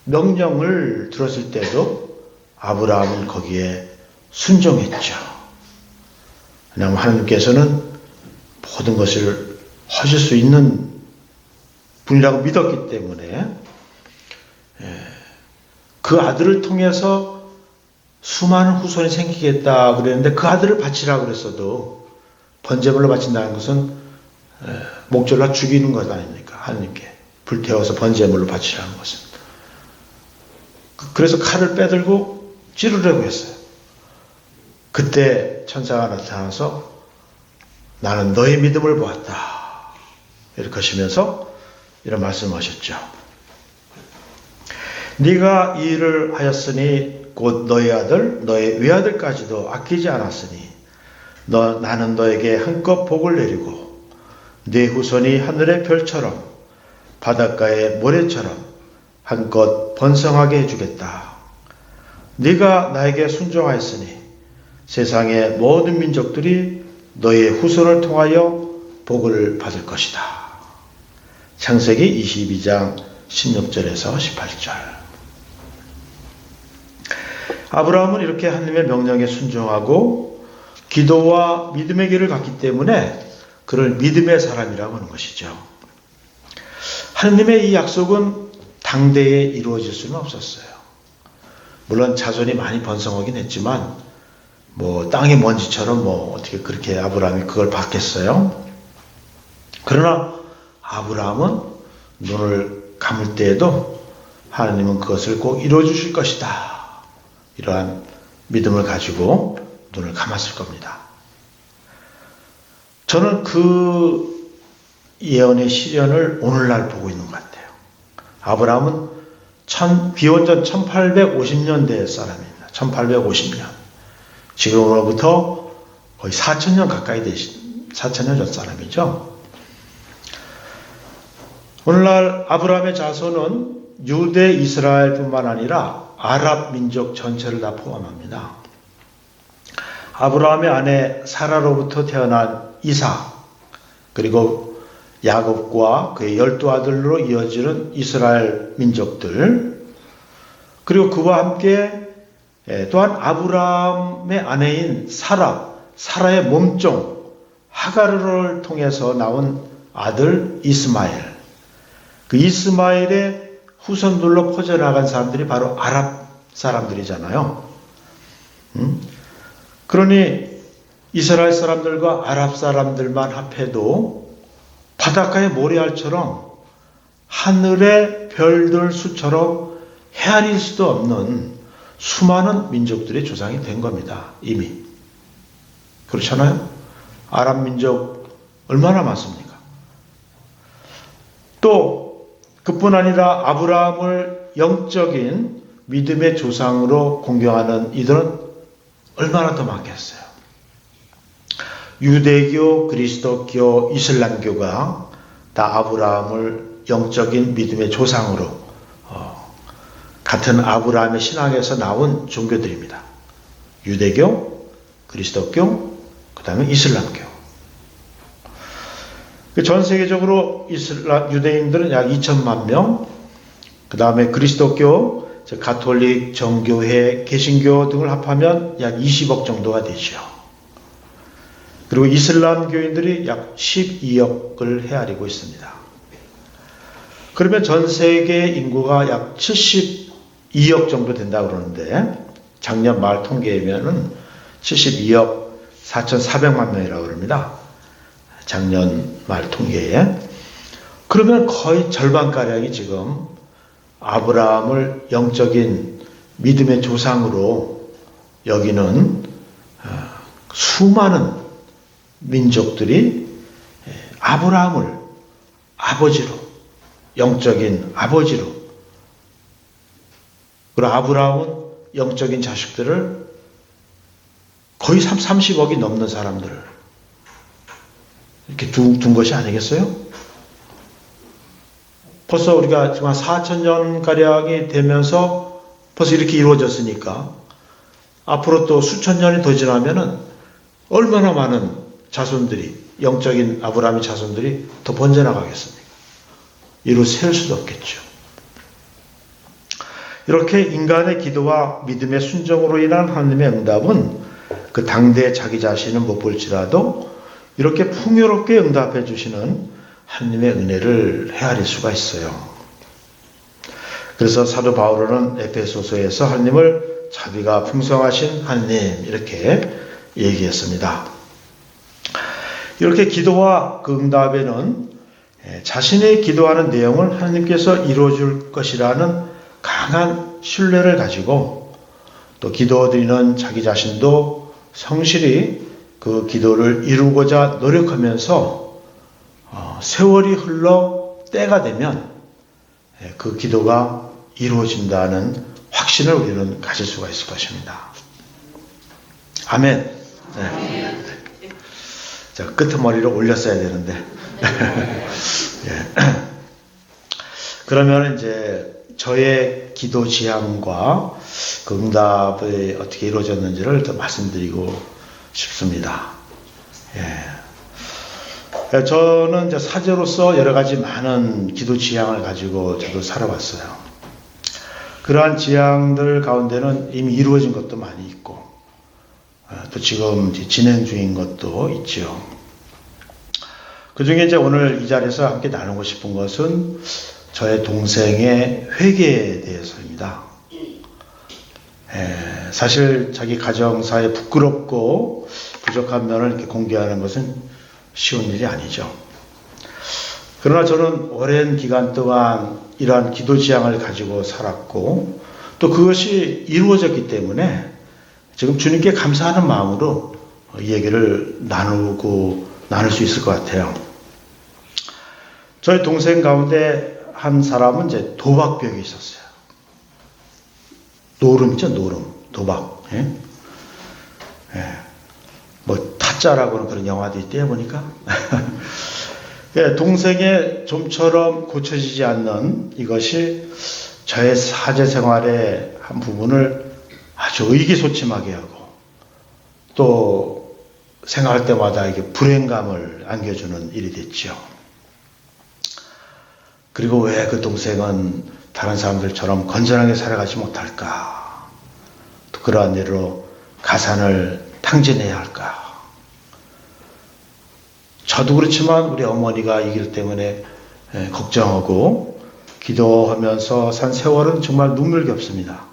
명령을 들었을 때도 아브라함은 거기에 순종했죠. 왜냐하면 하나님께서는 모든 것을 하실 수 있는 분이라고 믿었기 때문에 그 아들을 통해서 수많은 후손이 생기겠다 그랬는데 그 아들을 바치라고 그랬어도 번제물로 바친다는 것은 목졸라 죽이는 것 아닙니까? 하나님께 불태워서 번제물로 바치라는 것은. 그래서 칼을 빼들고 찌르려고 했어요. 그때 천사가 나타나서 나는 너의 믿음을 보았다. 이렇게 하시면서 이런 말씀하셨죠. 네가 이 일을 하였으니 곧 너의 아들, 너의 외아들까지도 아끼지 않았으니 나는 너에게 한껏 복을 내리고 네 후손이 하늘의 별처럼 바닷가의 모래처럼 한껏 번성하게 해주겠다. 네가 나에게 순종하였으니 세상의 모든 민족들이 너의 후손을 통하여 복을 받을 것이다. 창세기 22장 16절에서 18절. 아브라함은 이렇게 하나님의 명령에 순종하고 기도와 믿음의 길을 갔기 때문에 그를 믿음의 사람이라고 하는 것이죠. 하나님의 이 약속은 당대에 이루어질 수는 없었어요. 물론 자손이 많이 번성하긴 했지만 땅의 먼지처럼 어떻게 그렇게 아브라함이 그걸 받겠어요? 그러나 아브라함은 눈을 감을 때에도 하나님은 그것을 꼭 이루어 주실 것이다. 이러한 믿음을 가지고 눈을 감았을 겁니다. 저는 그 예언의 시련을 오늘날 보고 있는 것 같아요. 아브라함은 기원전 1850년대 사람입니다. 1850년. 지금으로부터 거의 4,000년 가까이 되신 4,000년 전 사람이죠. 오늘날 아브라함의 자손은 유대 이스라엘뿐만 아니라 아랍 민족 전체를 다 포함합니다. 아브라함의 아내 사라로부터 태어난 이삭, 그리고 야곱과 그의 12아들로 이어지는 이스라엘 민족들, 그리고 그와 함께 또한 아브라함의 아내인 사라의 몸종 하가르를 통해서 나온 아들 이스마엘, 그 이스마엘의 후손들로 퍼져나간 사람들이 바로 아랍 사람들이잖아요. 그러니 이스라엘 사람들과 아랍 사람들만 합해도 바닷가의 모래알처럼 하늘의 별들 수처럼 헤아릴 수도 없는 수많은 민족들의 조상이 된 겁니다. 이미. 그렇잖아요? 아랍 민족 얼마나 많습니까? 또 그뿐 아니라 아브라함을 영적인 믿음의 조상으로 공경하는 이들은 얼마나 더 많겠어요. 유대교, 그리스도교, 이슬람교가 다 아브라함을 영적인 믿음의 조상으로 같은 아브라함의 신앙에서 나온 종교들입니다. 유대교, 그리스도교, 그 다음에 이슬람교. 전 세계적으로 유대인들은 약 2천만 명, 그 다음에 그리스도교, 가톨릭, 정교회, 개신교 등을 합하면 약 20억 정도가 되죠. 그리고 이슬람교인들이 약 12억을 헤아리고 있습니다. 그러면 전 세계 인구가 약 72억 정도 된다고 그러는데 작년 말 통계에는 72억 4,400만 명이라고 그럽니다. 작년 말 통계에. 그러면 거의 절반가량이 지금 아브라함을 영적인 믿음의 조상으로 여기는 수많은 민족들이 아브라함을 아버지로, 영적인 아버지로, 그리고 아브라함은 영적인 자식들을 거의 30억이 넘는 사람들을 이렇게 둔 것이 아니겠어요? 벌써 우리가 지금 한 4,000년가량이 되면서 벌써 이렇게 이루어졌으니까 앞으로 또 수천 년이 더 지나면은 얼마나 많은 자손들이, 영적인 아브라함의 자손들이 더 번져나가겠습니까? 이루 셀 수도 없겠죠. 이렇게 인간의 기도와 믿음의 순종으로 인한 하나님의 응답은 그 당대 자기 자신은 못 볼지라도 이렇게 풍요롭게 응답해 주시는 하나님의 은혜를 헤아릴 수가 있어요. 그래서 사도 바울은 에베소서에서 하나님을 자비가 풍성하신 하나님 이렇게 얘기했습니다. 이렇게 기도와 그 응답에는 자신의 기도하는 내용을 하나님께서 이루어줄 것이라는 강한 신뢰를 가지고 또 기도드리는 자기 자신도 성실히 그 기도를 이루고자 노력하면서 세월이 흘러 때가 되면 그 기도가 이루어진다는 확신을 우리는 가질 수가 있을 것입니다. 아멘. 네. 자, 끄트머리를 올렸어야 되는데. 예. 그러면 이제 저의 기도 지향과 그 응답이 어떻게 이루어졌는지를 더 말씀드리고 싶습니다. 예. 저는 이제 사제로서 여러 가지 많은 기도 지향을 가지고 저도 살아왔어요. 그러한 지향들 가운데는 이미 이루어진 것도 많이 있고, 또 지금 진행 중인 것도 있죠. 그 중에 이제 오늘 이 자리에서 함께 나누고 싶은 것은 저의 동생의 회개에 대해서입니다. 사실 자기 가정사에 부끄럽고 부족한 면을 이렇게 공개하는 것은 쉬운 일이 아니죠. 그러나 저는 오랜 기간 동안 이러한 기도 지향을 가지고 살았고, 또 그것이 이루어졌기 때문에 지금 주님께 감사하는 마음으로 이 얘기를 나눌 수 있을 것 같아요. 저희 동생 가운데 한 사람은 이제 도박병이 있었어요. 노름이죠, 노름. 도박. 예? 예. 뭐, 타짜라고는 그런 영화도 있대요, 보니까. 예, 동생의 좀처럼 고쳐지지 않는 이것이 저의 사제 생활의 한 부분을 아주 의기소침하게 하고, 또 생각할 때마다 이게 불행감을 안겨주는 일이 됐죠. 그리고 왜 그 동생은 다른 사람들처럼 건전하게 살아가지 못할까? 또 그러한 일로 가산을 탕진해야 할까? 저도 그렇지만 우리 어머니가 이 길 때문에 걱정하고 기도하면서 산 세월은 정말 눈물겹습니다.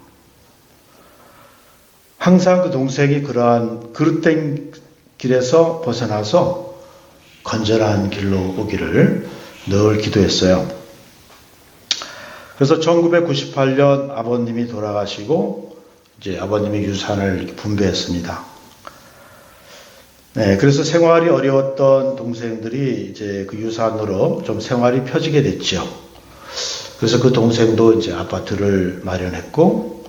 항상 그 동생이 그러한 그릇된 길에서 벗어나서 건전한 길로 오기를 늘 기도했어요. 그래서 1998년 아버님이 돌아가시고 이제 아버님이 유산을 분배했습니다. 네, 그래서 생활이 어려웠던 동생들이 이제 그 유산으로 좀 생활이 펴지게 됐죠. 그래서 그 동생도 이제 아파트를 마련했고,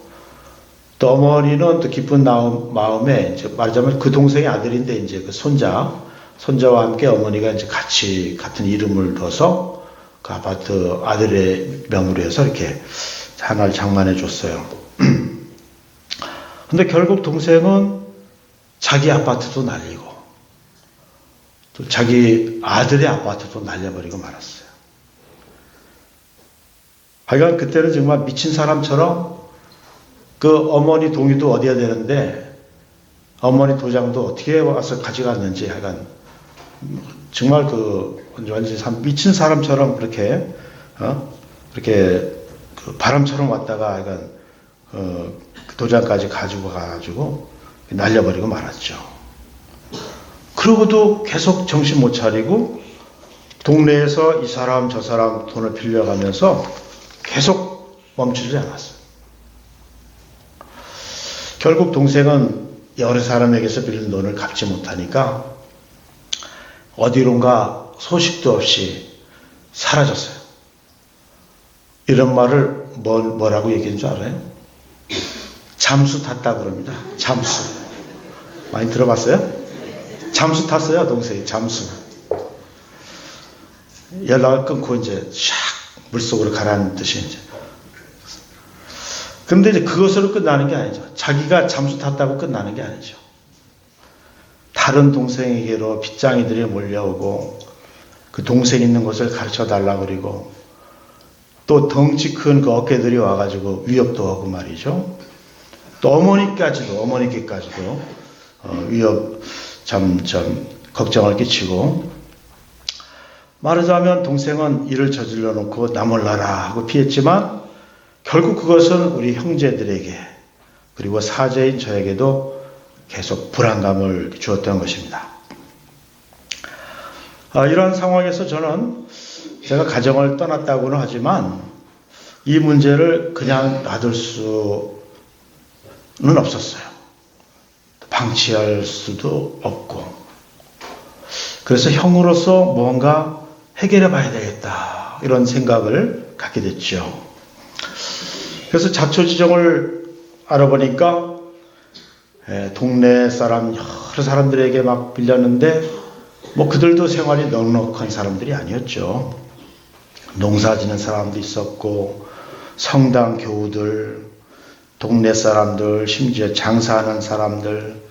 또 어머니는 또 기쁜 마음에 이제 말하자면 그 동생의 아들인데 이제 그 손자와 함께 어머니가 이제 같이 같은 이름을 둬서 그 아파트 아들의 명의로 해서 이렇게 하나를 장만해 줬어요. 근데 결국 동생은 자기 아파트도 날리고, 또 자기 아들의 아파트도 날려버리고 말았어요. 하여간 그때는 정말 미친 사람처럼 그 어머니 동의도 얻어야 되는데 어머니 도장도 어떻게 와서 가져갔는지 하여간 정말 완전히 미친 사람처럼 그렇게 그 바람처럼 왔다가 하여간 그 도장까지 가지고 가가지고 날려버리고 말았죠. 그러고도 계속 정신 못 차리고 동네에서 이 사람 저 사람 돈을 빌려가면서 계속 멈추지 않았어요. 결국 동생은 여러 사람에게서 빌린 돈을 갚지 못하니까 어디론가 소식도 없이 사라졌어요. 이런 말을 뭐라고 얘기한 줄 알아요? 잠수 탔다고 그럽니다. 잠수. 많이 들어봤어요? 잠수 탔어요, 동생이. 잠수. 연락을 끊고 이제 샥 물속으로 가라앉듯이 이제. 그런데 이제 그것으로 끝나는 게 아니죠. 자기가 잠수 탔다고 끝나는 게 아니죠. 다른 동생에게로 빚쟁이들이 몰려오고 그 동생 있는 곳을 가르쳐 달라고 그러고 또 덩치 큰 그 어깨들이 와가지고 위협도 하고 말이죠. 또 어머니께까지도 위협 걱정을 끼치고, 말하자면 동생은 일을 저질러 놓고 나 몰라라 하고 피했지만 결국 그것은 우리 형제들에게 그리고 사제인 저에게도 계속 불안감을 주었던 것입니다. 이러한 상황에서 저는 제가 가정을 떠났다고는 하지만 이 문제를 그냥 놔둘 수 없었어요. 방치할 수도 없고. 그래서 형으로서 무언가 해결해 봐야 되겠다, 이런 생각을 갖게 됐죠. 그래서 자초지종을 알아보니까 동네 사람 여러 사람들에게 막 빌렸는데 뭐 그들도 생활이 넉넉한 사람들이 아니었죠. 농사 지는 사람도 있었고 성당 교우들, 동네 사람들, 심지어 장사하는 사람들,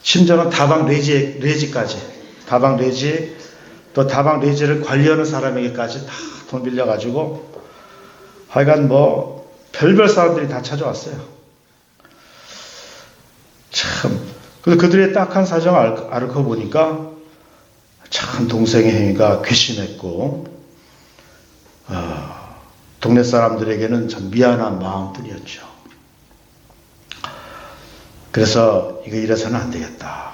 심지어는 다방 레지까지, 다방 레지, 또 다방 레지를 관리하는 사람에게까지 다 돈 빌려가지고 하여간 뭐 별별 사람들이 다 찾아왔어요. 참, 그래서 그들의 딱한 사정을 앓고 보니까 참 동생의 행위가 괘씸했고 동네 사람들에게는 참 미안한 마음뿐이었죠. 그래서 이거 이래서는 안 되겠다.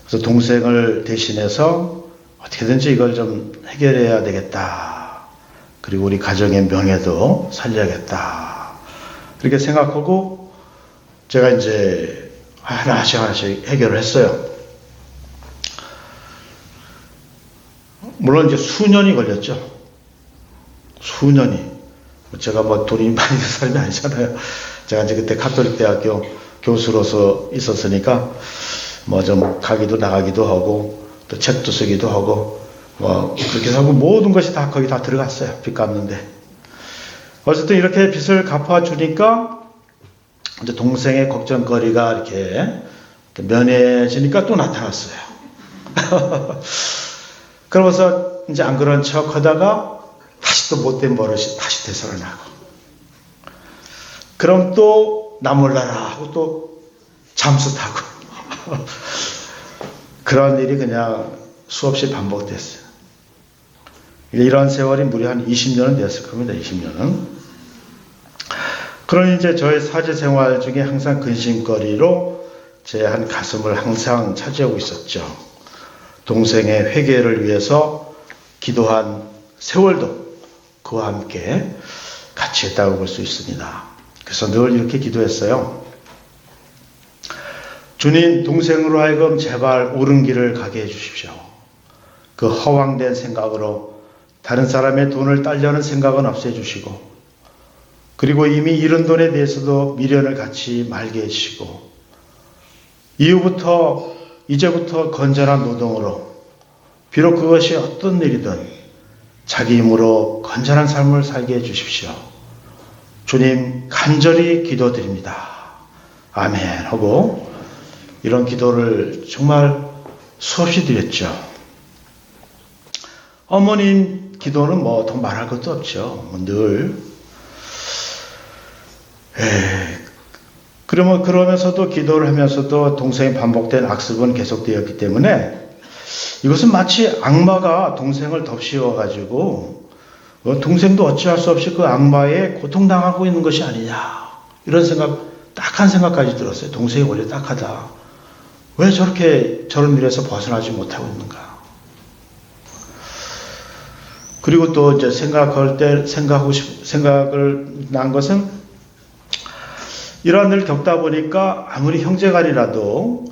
그래서 동생을 대신해서 어떻게든지 이걸 좀 해결해야 되겠다. 그리고 우리 가정의 명예도 살려야겠다. 이렇게 생각하고 제가 이제 하나씩 해결을 했어요. 물론 이제 수년이 걸렸죠. 수년이. 제가 뭐 돈이 많이 든 사람이 아니잖아요. 제가 이제 그때 가톨릭 대학교 교수로서 있었으니까 뭐 좀 가기도 나가기도 하고 또 책도 쓰기도 하고 뭐 그렇게 하고 모든 것이 다 거기 다 들어갔어요. 빚 갚는데. 어쨌든 이렇게 빚을 갚아주니까 이제 동생의 걱정거리가 이렇게 면해지니까 또 나타났어요. 그러면서 이제 안 그런 척 하다가 다시 또 못된 버릇이 다시 되살아나고. 그럼 또 나 몰라라 하고 또 잠수 타고. 그런 일이 그냥 수없이 반복됐어요. 이런 세월이 무려 한 20년은 됐을 겁니다. 20년은. 그러니 이제 저의 사제 생활 중에 항상 근심거리로 제 한 가슴을 항상 차지하고 있었죠. 동생의 회개를 위해서 기도한 세월도 그와 함께 같이 했다고 볼 수 있습니다. 그래서 늘 이렇게 기도했어요. 주님, 동생으로 하여금 제발 옳은 길을 가게 해주십시오. 그 허황된 생각으로 다른 사람의 돈을 따려는 생각은 없애주시고, 그리고 이미 잃은 돈에 대해서도 미련을 갖지 말게 해주시고, 이제부터 건전한 노동으로, 비록 그것이 어떤 일이든 자기 힘으로 건전한 삶을 살게 해주십시오. 주님, 간절히 기도드립니다. 아멘 하고 이런 기도를 정말 수없이 드렸죠. 어머님 기도는 뭐 더 말할 것도 없죠. 늘. 그러면서도 기도를 하면서도 동생이 반복된 악습은 계속되었기 때문에 이것은 마치 악마가 동생을 덮씌워가지고 동생도 어찌할 수 없이 그 악마에 고통당하고 있는 것이 아니냐, 이런 딱한 생각까지 들었어요. 동생이 원래 딱하다. 왜 저런 일에서 벗어나지 못하고 있는가. 그리고 또 이제 생각을 난 것은 이러한 일을 겪다 보니까 아무리 형제간이라도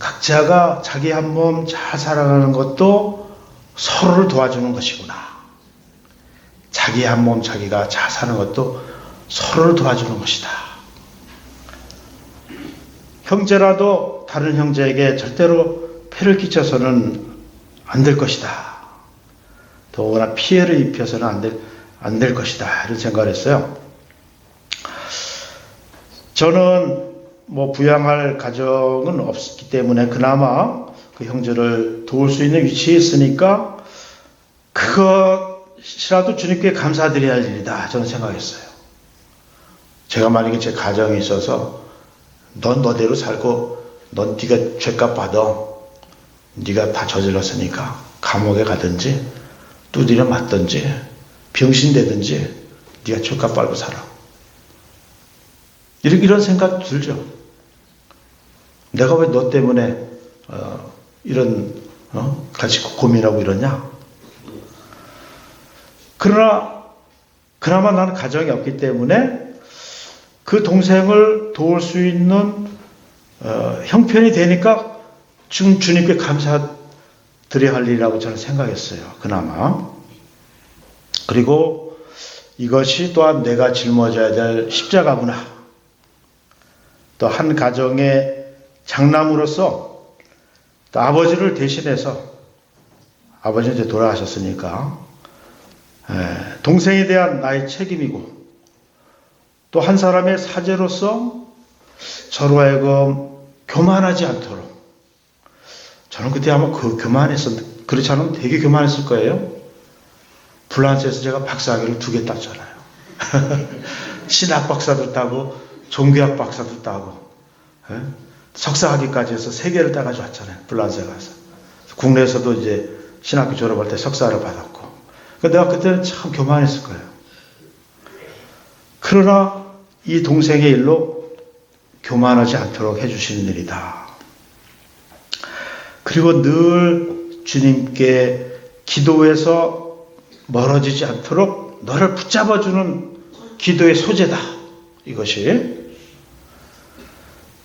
각자가 자기 한 몸 잘 살아가는 것도 서로를 도와주는 것이구나. 자기 한 몸 자기가 잘 사는 것도 서로를 도와주는 것이다. 형제라도 다른 형제에게 절대로 폐를 끼쳐서는 안 될 것이다. 더구나 피해를 입혀서는 안 될 것이다. 이런 생각을 했어요. 저는 뭐 부양할 가정은 없기 때문에 그나마 그 형제를 도울 수 있는 위치에 있으니까 그것이라도 주님께 감사드려야 할 일이다. 저는 생각했어요. 제가 만약에 제 가정에 있어서 넌 너대로 살고 넌 네가 죄값 받아. 네가 다 저질렀으니까 감옥에 가든지 두드려 맞든지 병신되든지 네가 죄값 빨고 살아. 이런 생각 들죠. 내가 왜 너 때문에 같이 고민하고 이러냐. 그나마 나는 가정이 없기 때문에 그 동생을 도울 수 있는 형편이 되니까 주님께 감사드려야 할 일이라고 저는 생각했어요. 그나마. 그리고 이것이 또한 내가 짊어져야 될 십자가구나. 또 한 가정의 장남으로서 또 아버지를 대신해서, 아버지는 이제 돌아가셨으니까, 동생에 대한 나의 책임이고, 또 한 사람의 사제로서 저로 하여금 교만하지 않도록. 저는 그때 아마 그렇지 않으면 되게 교만했을 거예요. 불란스에서 제가 박사학위를 2개 땄잖아요. 신학 박사도 따고, 종교학 박사도 따고, 석사학위까지 해서 3개를 따가지고 왔잖아요. 불란스에 가서. 국내에서도 이제 신학교 졸업할 때 석사를 받았고. 내가 그때는 참 교만했을 거예요. 그러나 이 동생의 일로 교만하지 않도록 해주시는 일이다. 그리고 늘 주님께 기도해서 멀어지지 않도록 너를 붙잡아주는 기도의 소재다. 이것이.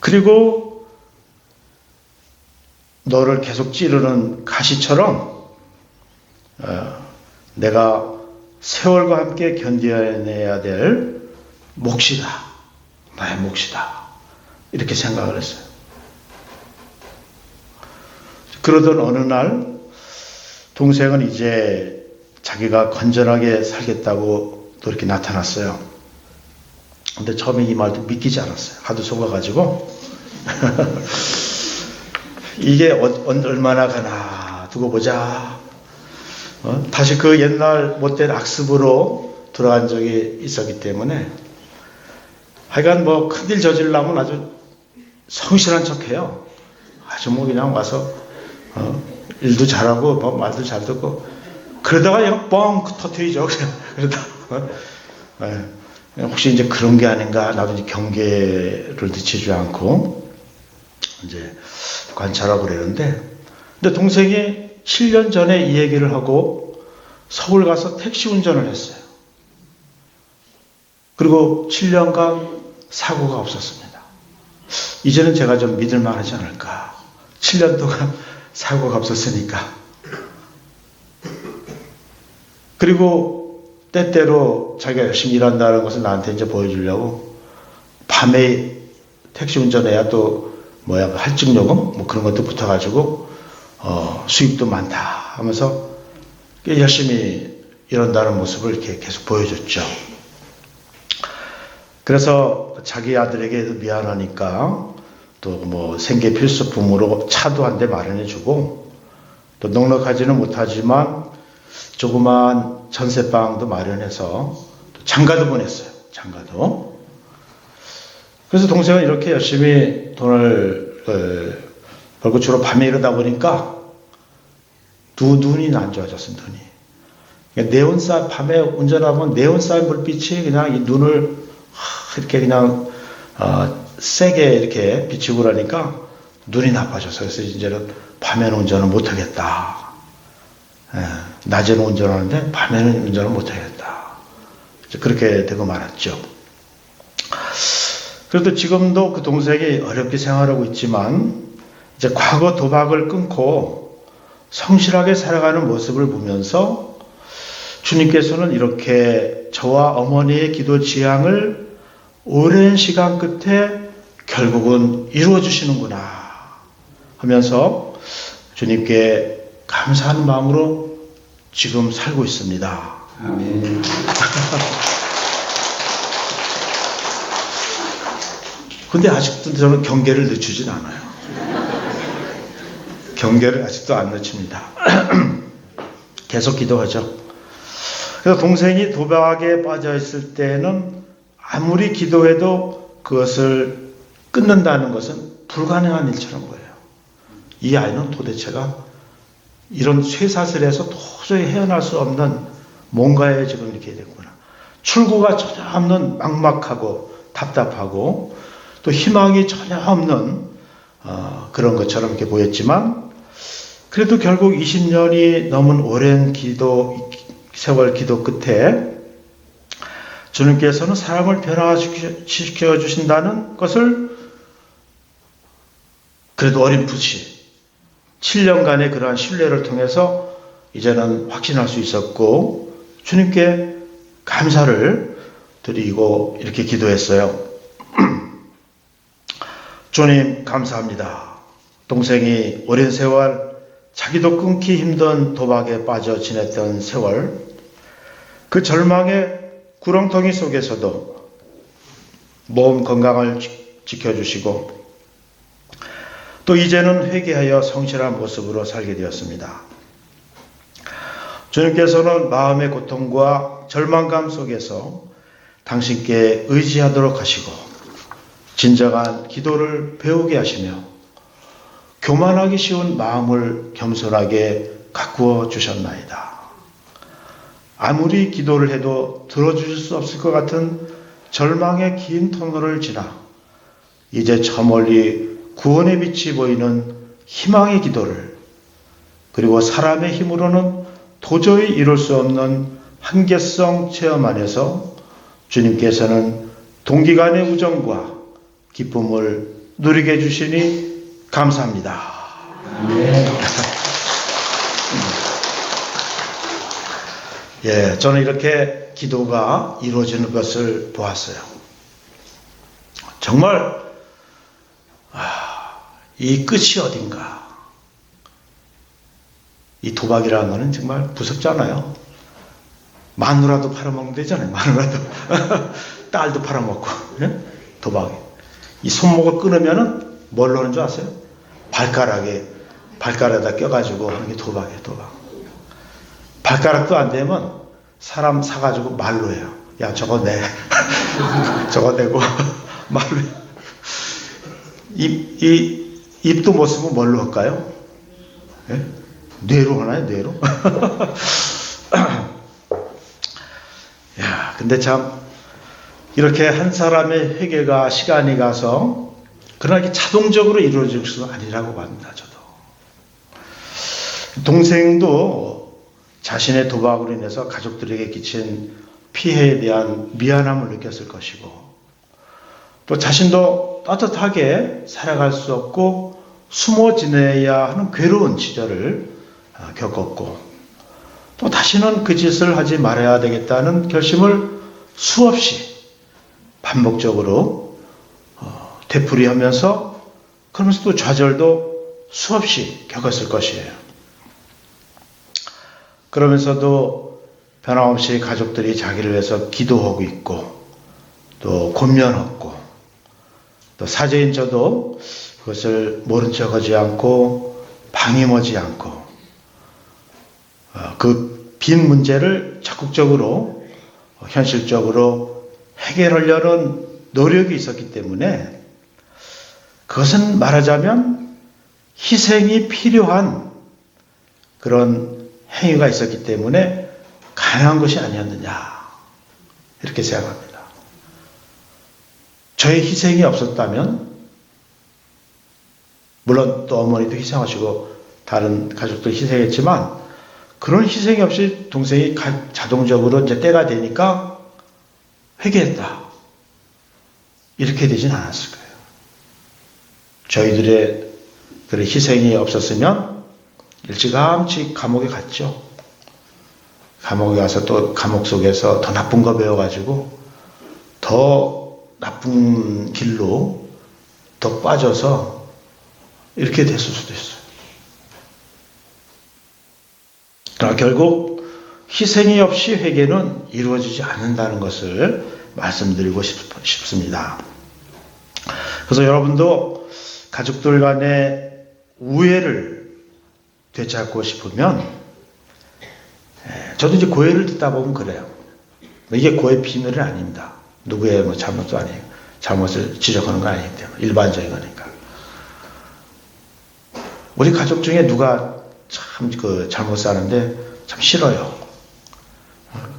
그리고 너를 계속 찌르는 가시처럼 내가 세월과 함께 견뎌내야 될 몫이다. 나의 몫이다. 이렇게 생각을 했어요. 그러던 어느 날 동생은 이제 자기가 건전하게 살겠다고 또 이렇게 나타났어요. 근데 처음에 이 말도 믿기지 않았어요. 하도 속아가지고. 이게 얼마나 가나 두고 보자. 다시 그 옛날 못된 악습으로 들어간 적이 있었기 때문에 하여간 뭐 큰일 저지르려면 아주 성실한 척해요. 아주 뭐 그냥 와서 일도 잘하고 뭐 말도 잘 듣고 그러다가 그냥 뻥 터트리죠. 그러다 혹시 이제 그런 게 아닌가 나도 이제 경계를 늦추지 않고 이제 관찰하고 그러는데, 근데 동생이 7년 전에 이 얘기를 하고 서울 가서 택시 운전을 했어요. 그리고 7년간 사고가 없었습니다. 이제는 제가 좀 믿을만 하지 않을까. 7년 동안 사고가 없었으니까. 그리고 때때로 자기가 열심히 일한다는 것을 나한테 이제 보여주려고 밤에 택시 운전해야 또 할증요금 뭐 그런 것도 붙어가지고 수입도 많다 하면서 열심히 일한다는 모습을 이렇게 계속 보여줬죠. 그래서 자기 아들에게도 미안하니까 또 뭐 생계 필수품으로 차도 한 대 마련해주고 또 넉넉하지는 못하지만 조그만 전세방도 마련해서 장가도 보냈어요. 장가도. 그래서 동생은 이렇게 열심히 돈을 벌고 주로 밤에 이러다 보니까 눈이 안 좋아졌어요. 눈이. 그러니까 밤에 운전하면 네온사인 불빛이 그냥 이 눈을 이렇게 그냥 세게 이렇게 비치고 그러니까 눈이 나빠졌어요. 그래서 이제는 밤에는 운전을 못하겠다. 낮에는 운전하는데 밤에는 운전을 못하겠다. 그렇게 되고 말았죠. 그래도 지금도 그 동생이 어렵게 생활하고 있지만 이제 과거 도박을 끊고 성실하게 살아가는 모습을 보면서 주님께서는 이렇게 저와 어머니의 기도 지향을 오랜 시간 끝에 결국은 이루어 주시는구나 하면서 주님께 감사한 마음으로 지금 살고 있습니다. 아멘. 근데 아직도 저는 경계를 늦추진 않아요. 경계를 아직도 안 늦춥니다. 계속 기도하죠. 그래서 동생이 도박에 빠져 있을 때는 아무리 기도해도 그것을 끊는다는 것은 불가능한 일처럼 보여요. 이 아이는 도대체가 이런 쇠사슬에서 도저히 헤어날 수 없는 뭔가에 지금 이렇게 됐구나. 출구가 전혀 없는 막막하고 답답하고 또 희망이 전혀 없는 그런 것처럼 이렇게 보였지만 그래도 결국 20년이 넘은 오랜 세월 기도 끝에 주님께서는 사람을 변화시켜 주신다는 것을 그래도 어렴풋이 7년간의 그러한 신뢰를 통해서 이제는 확신할 수 있었고, 주님께 감사를 드리고 이렇게 기도했어요. 주님 감사합니다. 동생이 오랜 세월 자기도 끊기 힘든 도박에 빠져 지냈던 세월, 그 절망의 구렁텅이 속에서도 몸 건강을 지켜주시고 또 이제는 회개하여 성실한 모습으로 살게 되었습니다. 주님께서는 마음의 고통과 절망감 속에서 당신께 의지하도록 하시고 진정한 기도를 배우게 하시며 교만하기 쉬운 마음을 겸손하게 가꾸어 주셨나이다. 아무리 기도를 해도 들어주실 수 없을 것 같은 절망의 긴 터널을 지나 이제 저 멀리 구원의 빛이 보이는 희망의 기도를, 그리고 사람의 힘으로는 도저히 이룰 수 없는 한계성 체험 안에서 주님께서는 동기간의 우정과 기쁨을 누리게 해주시니 감사합니다. 예, 저는 이렇게 기도가 이루어지는 것을 보았어요. 정말 이 끝이 어딘가. 이 도박이라는 거는 정말 무섭잖아요. 마누라도 팔아먹는 데잖아요. 마누라도 딸도 팔아먹고. 예? 도박이. 이 손목을 끊으면은 뭘로 하는 줄 아세요? 발가락에다 껴가지고 하는 게 도박이에요. 도박. 발가락도 안 되면 사람 사가지고 말로 해요. 야, 저거 내. 저거 내고 말로 해. 입도 못 쓰면 뭘로 할까요? 예? 뇌로 하나요? 뇌로? 야, 근데 참 이렇게 한 사람의 회개가 시간이 가서 그러나 이게 자동적으로 이루어질 것은 아니라고 봅니다. 저도. 동생도 자신의 도박으로 인해서 가족들에게 끼친 피해에 대한 미안함을 느꼈을 것이고, 또 자신도 따뜻하게 살아갈 수 없고 숨어 지내야 하는 괴로운 시절을 겪었고, 또 다시는 그 짓을 하지 말아야 되겠다는 결심을 수없이 반복적으로 되풀이하면서, 그러면서 또 좌절도 수없이 겪었을 것이에요. 그러면서도 변함없이 가족들이 자기를 위해서 기도하고 있고 또 권면하고, 또 사제인 저도 그것을 모른 척하지 않고 방임하지 않고 그 빈 문제를 적극적으로 현실적으로 해결하려는 노력이 있었기 때문에, 그것은 말하자면 희생이 필요한 그런 행위가 있었기 때문에 가능한 것이 아니었느냐, 이렇게 생각합니다. 저의 희생이 없었다면, 물론 또 어머니도 희생하시고 다른 가족들 희생했지만, 그런 희생이 없이 동생이 자동적으로 이제 때가 되니까 회개했다, 이렇게 되진 않았을 거예요. 저희들의 그런 희생이 없었으면 일찌감치 감옥에 갔죠. 감옥에 가서 또 감옥 속에서 더 나쁜 거 배워가지고 더 나쁜 길로 더 빠져서 이렇게 됐을 수도 있어요. 그러나 결국 희생이 없이 회개는 이루어지지 않는다는 것을 말씀드리고 싶습니다. 그래서 여러분도 가족들 간의 우애를 되찾고 싶으면, 저도 이제 고해를 듣다 보면 그래요. 이게 고해 비밀은 아닙니다. 누구의 뭐 잘못도 아니에요. 잘못을 지적하는 건 아니기 때문에, 일반적인 거니까. 우리 가족 중에 누가 참 잘못 사는데 참 싫어요.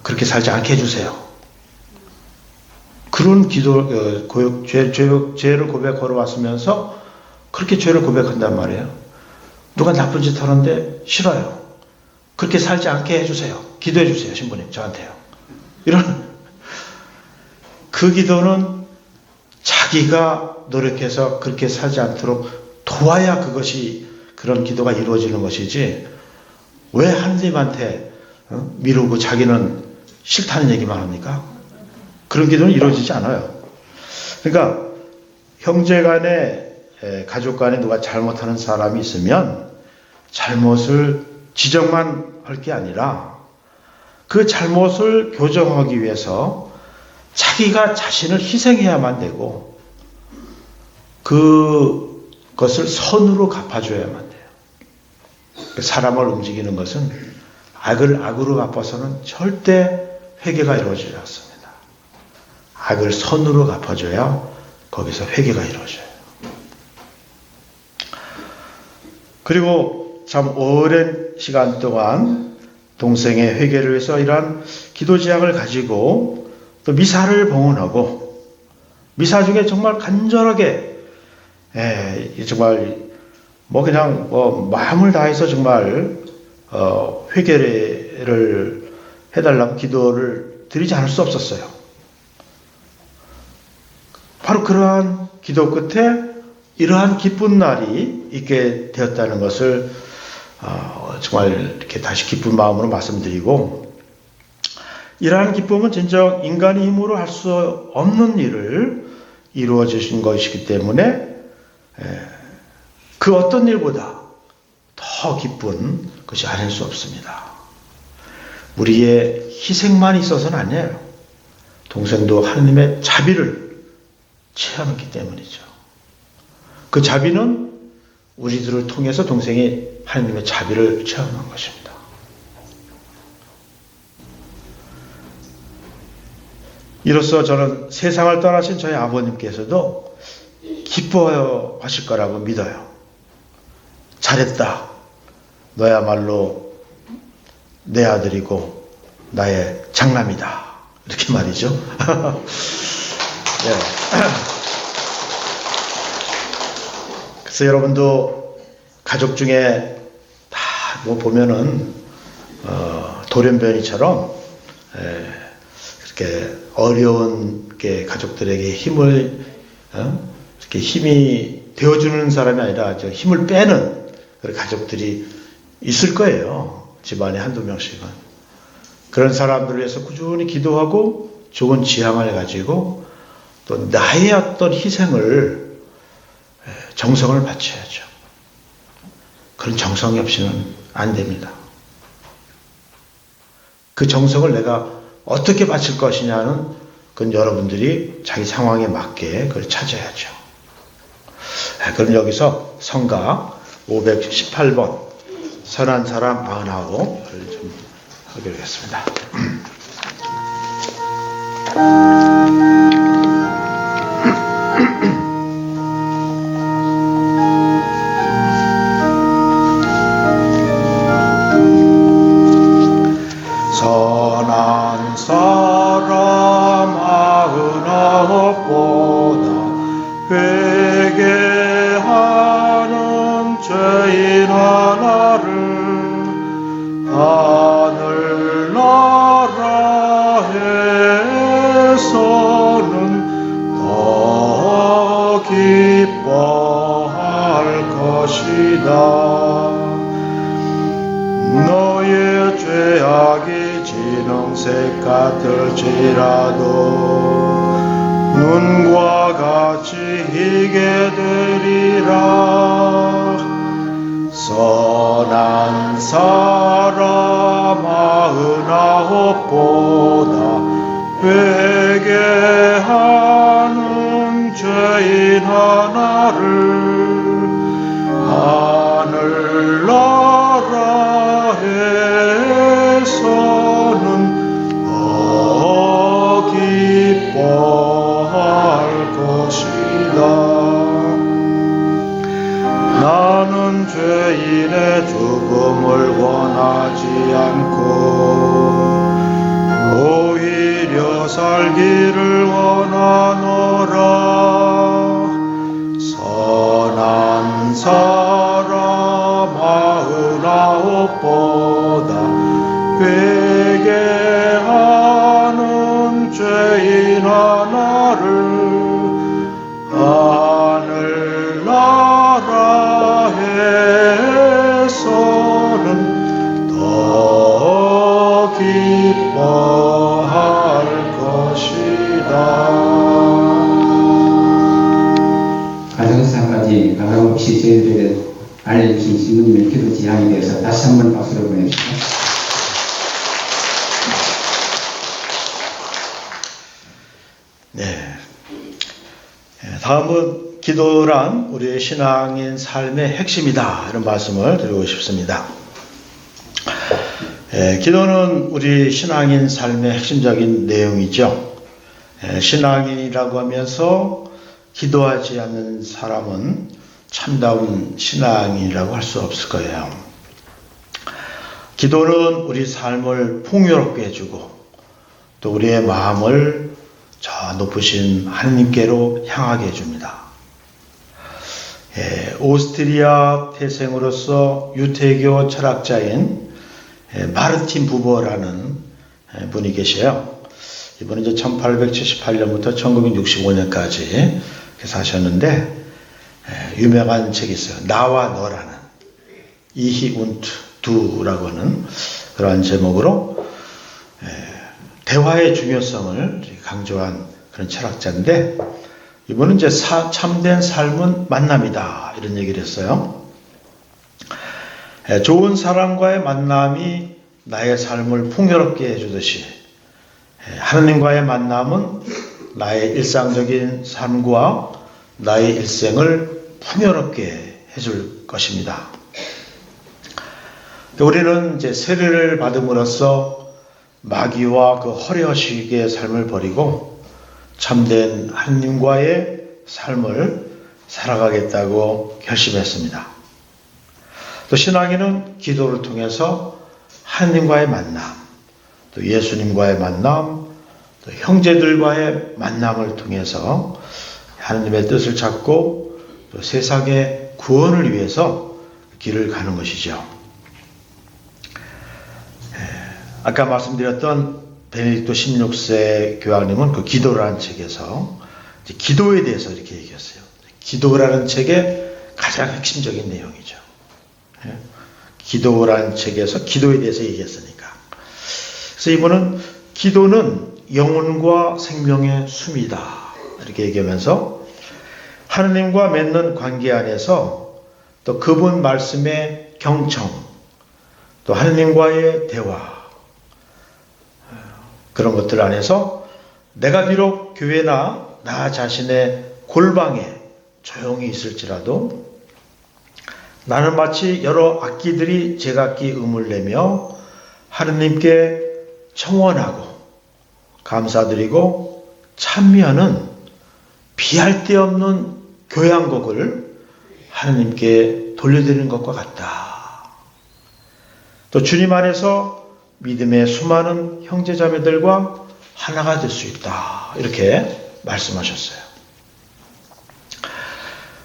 그렇게 살지 않게 해주세요. 그런 죄를 고백 걸어왔으면서 그렇게 죄를 고백한단 말이에요. 누가 나쁜 짓 하는데 싫어요. 그렇게 살지 않게 해주세요. 기도해 주세요, 신부님, 저한테요. 그 기도는 자기가 노력해서 그렇게 살지 않도록 도와야 그것이 그런 기도가 이루어지는 것이지 왜 하느님한테 미루고 자기는 싫다는 얘기만 합니까? 그런 기도는 이루어지지 않아요. 그러니까 형제 간에 가족 간에 누가 잘못하는 사람이 있으면 잘못을 지적만 할 게 아니라 그 잘못을 교정하기 위해서 자기가 자신을 희생해야만 되고 그것을 선으로 갚아줘야만 돼요. 사람을 움직이는 것은 악을 악으로 갚아서는 절대 회개가 이루어지지 않습니다. 악을 선으로 갚아줘야 거기서 회개가 이루어져요. 그리고 참 오랜 시간 동안 동생의 회개를 위해서 이러한 기도 제약을 가지고 또 미사를 봉헌하고 미사 중에 정말 간절하게 정말 그냥 마음을 다해서 정말 회개를 해달라고 기도를 드리지 않을 수 없었어요. 바로 그러한 기도 끝에 이러한 기쁜 날이 있게 되었다는 것을 정말 이렇게 다시 기쁜 마음으로 말씀드리고, 이러한 기쁨은 진정 인간의 힘으로 할 수 없는 일을 이루어 주신 것이기 때문에 그 어떤 일보다 더 기쁜 것이 아닐 수 없습니다. 우리의 희생만 있어서는 아니에요. 동생도 하느님의 자비를 체험했기 때문이죠. 그 자비는 우리들을 통해서 동생이 하느님의 자비를 체험한 것입니다. 이로써 저는 세상을 떠나신 저희 아버님께서도 기뻐하실 거라고 믿어요. 잘했다. 너야말로 내 아들이고 나의 장남이다. 이렇게 말이죠. 네. 그래서 여러분도 가족 중에 다 보면은 돌연변이처럼 이렇게 어려운 가족들에게 힘을 이렇게 힘이 되어주는 사람이 아니라 힘을 빼는 그런 가족들이 있을 거예요. 집안에 한두 명씩은. 그런 사람들을 위해서 꾸준히 기도하고 좋은 지향을 가지고 또 나의 어떤 희생을 정성을 바쳐야죠. 그런 정성이 없이는 안 됩니다. 그 정성을 내가 어떻게 바칠 것이냐는 그건 여러분들이 자기 상황에 맞게 그걸 찾아야죠. 그럼 여기서 성가 518번 선한 사람 99를 좀 하기로 했습니다. 선한 사람 99보다 회개하는 죄인 하나를 하늘나라에서는 더 기뻐할 것이다. 너의 죄악이 진홍색 같을지라도 눈과 같이 희게 되리라. 선한 사람 99보다 회개하는 죄인 하나를 하늘나라에서는 더 기뻐할 것이다. 나는 죄인의 죽음을 원하지 않고 오히려 살기를 원하노라. 선한 사람 99보다 회개하는 죄인 하나 한번 박수를 보내주시죠. 네. 다음은 기도란 우리의 신앙인 삶의 핵심이다. 이런 말씀을 드리고 싶습니다. 기도는 우리 신앙인 삶의 핵심적인 내용이죠. 신앙인이라고 하면서 기도하지 않는 사람은 참다운 신앙인이라고 할 수 없을 거예요. 기도는 우리 삶을 풍요롭게 해주고 또 우리의 마음을 저 높으신 하느님께로 향하게 해줍니다. 오스트리아 태생으로서 유태교 철학자인 마르틴 부버라는 분이 계셔요. 이분은 이제 1878년부터 1965년까지 사셨는데 유명한 책이 있어요. 나와 너라는 이히 운트 두라고 하는 그러한 제목으로 대화의 중요성을 강조한 그런 철학자인데 이분은 이제 참된 삶은 만남이다 이런 얘기를 했어요. 좋은 사람과의 만남이 나의 삶을 풍요롭게 해주듯이 하느님과의 만남은 나의 일상적인 삶과 나의 일생을 풍요롭게 해줄 것입니다. 우리는 이제 세례를 받음으로써 마귀와 그 허례허식의 삶을 버리고 참된 하느님과의 삶을 살아가겠다고 결심했습니다. 또 신앙인은 기도를 통해서 하느님과의 만남, 또 예수님과의 만남, 또 형제들과의 만남을 통해서 하느님의 뜻을 찾고 또 세상의 구원을 위해서 길을 가는 것이죠. 아까 말씀드렸던 베네딕토 16세 교황님은 그 기도라는 책에서 기도에 대해서 이렇게 얘기했어요. 기도라는 책의 가장 핵심적인 내용이죠. 기도라는 책에서 기도에 대해서 얘기했으니까. 그래서 이분은 기도는 영혼과 생명의 숨이다. 이렇게 얘기하면서 하느님과 맺는 관계 안에서 또 그분 말씀의 경청, 또 하느님과의 대화, 그런 것들 안에서 내가 비록 교회나 나 자신의 골방에 조용히 있을지라도 나는 마치 여러 악기들이 제각기 음을 내며 하느님께 청원하고 감사드리고 찬미하는 비할 데 없는 교향곡을 하느님께 돌려드리는 것과 같다. 또 주님 안에서 믿음의 수많은 형제자매들과 하나가 될 수 있다. 이렇게 말씀하셨어요.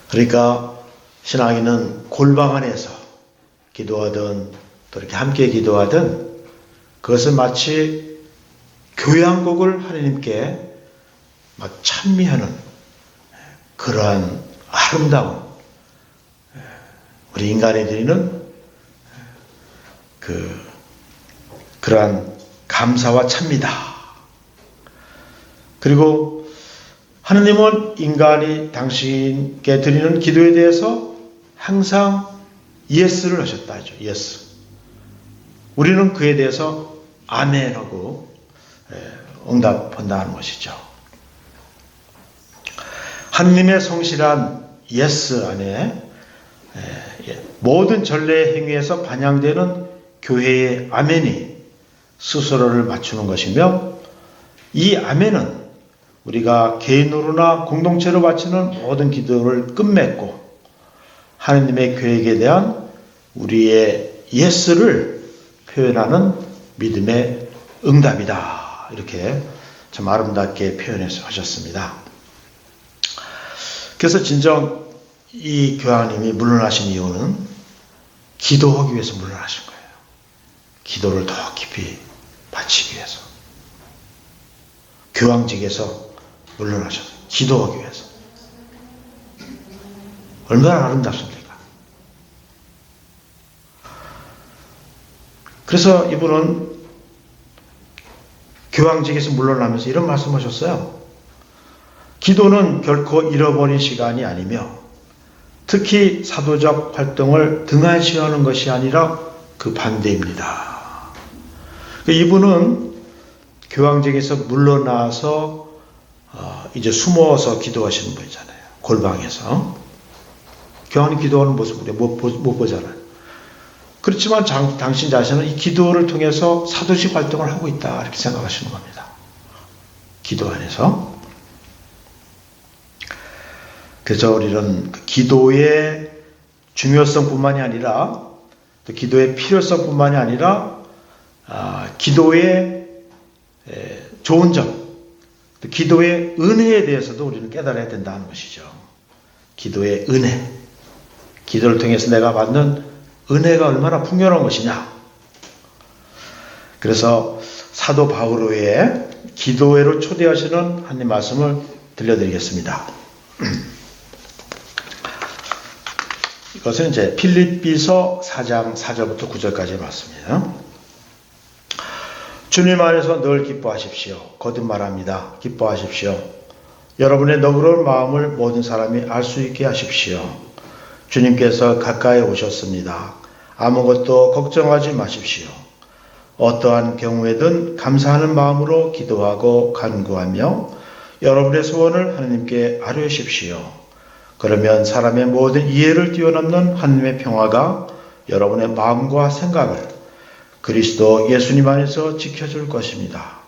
그러니까 신앙인은 골방 안에서 기도하든 또 이렇게 함께 기도하든 그것은 마치 교향곡을 하느님께 막 찬미하는 그러한 아름다운 우리 인간이 드리는 그러한 감사와 찬미다. 그리고 하느님은 인간이 당신께 드리는 기도에 대해서 항상 예스를 하셨다 하죠. 예스. 우리는 그에 대해서 아멘하고 응답한다는 것이죠. 하느님의 성실한 예스 안에 모든 전례 행위에서 반영되는 교회의 아멘이 스스로를 맞추는 것이며 이 아멘은 우리가 개인으로나 공동체로 바치는 모든 기도를 끝맺고 하느님의 계획에 대한 우리의 예스를 표현하는 믿음의 응답이다. 이렇게 참 아름답게 표현해서 하셨습니다. 그래서 진정 이 교황님이 물러나신 이유는 기도하기 위해서 물러나신 거예요. 기도를 더 깊이 바치기 위해서. 교황직에서 물러나셨어요. 기도하기 위해서. 얼마나 아름답습니까? 그래서 이분은 교황직에서 물러나면서 이런 말씀하셨어요. 기도는 결코 잃어버린 시간이 아니며 특히 사도적 활동을 등한시하는 것이 아니라 그 반대입니다. 이분은 교황직에서 물러나서 이제 숨어서 기도하시는 분이잖아요. 골방에서. 교황이 기도하는 모습을 못 보잖아요. 그렇지만 당신 자신은 이 기도를 통해서 사도직 활동을 하고 있다 이렇게 생각하시는 겁니다. 기도 안에서. 그래서 우리는 기도의 중요성뿐만이 아니라 또 기도의 필요성뿐만이 아니라 기도의 좋은 점, 또 기도의 은혜에 대해서도 우리는 깨달아야 된다는 것이죠. 기도의 은혜. 기도를 통해서 내가 받는 은혜가 얼마나 풍요로운 것이냐. 그래서 사도 바오로의 기도회로 초대하시는 하나님 말씀을 들려드리겠습니다. 이것은 이제 필립비서 4장 4절부터 9절까지의 말씀이에요. 주님 안에서 늘 기뻐하십시오. 거듭 말합니다. 기뻐하십시오. 여러분의 너그러운 마음을 모든 사람이 알 수 있게 하십시오. 주님께서 가까이 오셨습니다. 아무것도 걱정하지 마십시오. 어떠한 경우에든 감사하는 마음으로 기도하고 간구하며 여러분의 소원을 하나님께 아뢰십시오. 그러면 사람의 모든 이해를 뛰어넘는 하나님의 평화가 여러분의 마음과 생각을 그리스도 예수님 안에서 지켜줄 것입니다.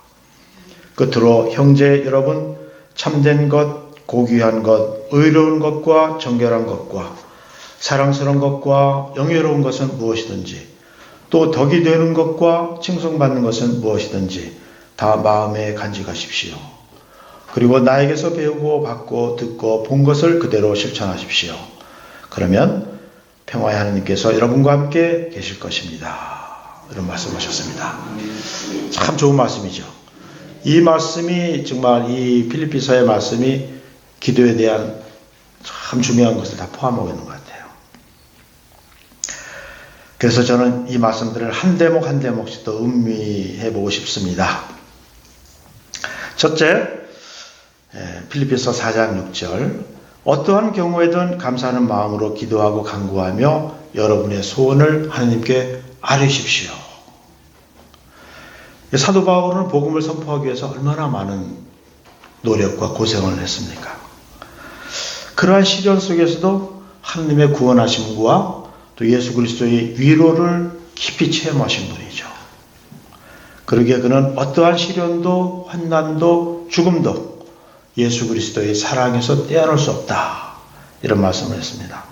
끝으로 형제 여러분, 참된 것, 고귀한 것, 의로운 것과 정결한 것과 사랑스러운 것과 영예로운 것은 무엇이든지 또 덕이 되는 것과 칭송받는 것은 무엇이든지 다 마음에 간직하십시오. 그리고 나에게서 배우고 받고 듣고 본 것을 그대로 실천하십시오. 그러면 평화의 하나님께서 여러분과 함께 계실 것입니다. 이런 말씀하셨습니다. 참 좋은 말씀이죠. 이 말씀이 정말 이 필립비서의 말씀이 기도에 대한 참 중요한 것을 다 포함하고 있는 것 같아요. 그래서 저는 이 말씀들을 한 대목 한 대목씩 더 음미해 보고 싶습니다. 첫째, 필립비서 4장 6절 어떠한 경우에든 감사하는 마음으로 기도하고 간구하며 여러분의 소원을 하나님께 아뢰십시오. 사도 바울은 복음을 선포하기 위해서 얼마나 많은 노력과 고생을 했습니까? 그러한 시련 속에서도 하나님의 구원하심과 또 예수 그리스도의 위로를 깊이 체험하신 분이죠. 그러기에 그는 어떠한 시련도 환난도 죽음도 예수 그리스도의 사랑에서 떼어놓을 수 없다. 이런 말씀을 했습니다.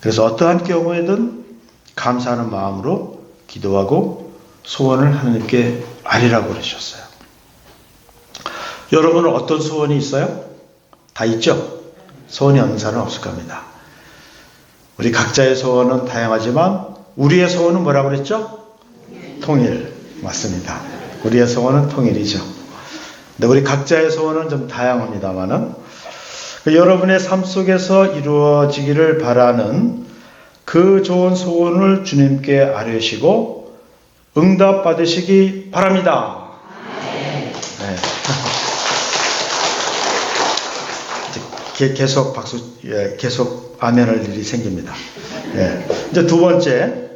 그래서 어떠한 경우에든 감사하는 마음으로 기도하고 소원을 하나님께 아뢰라고 그러셨어요. 여러분은 어떤 소원이 있어요? 다 있죠? 소원이 없는 사람은 없을 겁니다. 우리 각자의 소원은 다양하지만 우리의 소원은 뭐라고 그랬죠? 통일. 맞습니다. 우리의 소원은 통일이죠. 근데 우리 각자의 소원은 좀 다양합니다만은 여러분의 삶 속에서 이루어지기를 바라는 그 좋은 소원을 주님께 아뢰시고 응답 받으시기 바랍니다. 네. 계속 박수, 계속 아멘할 일이 생깁니다. 이제 두 번째,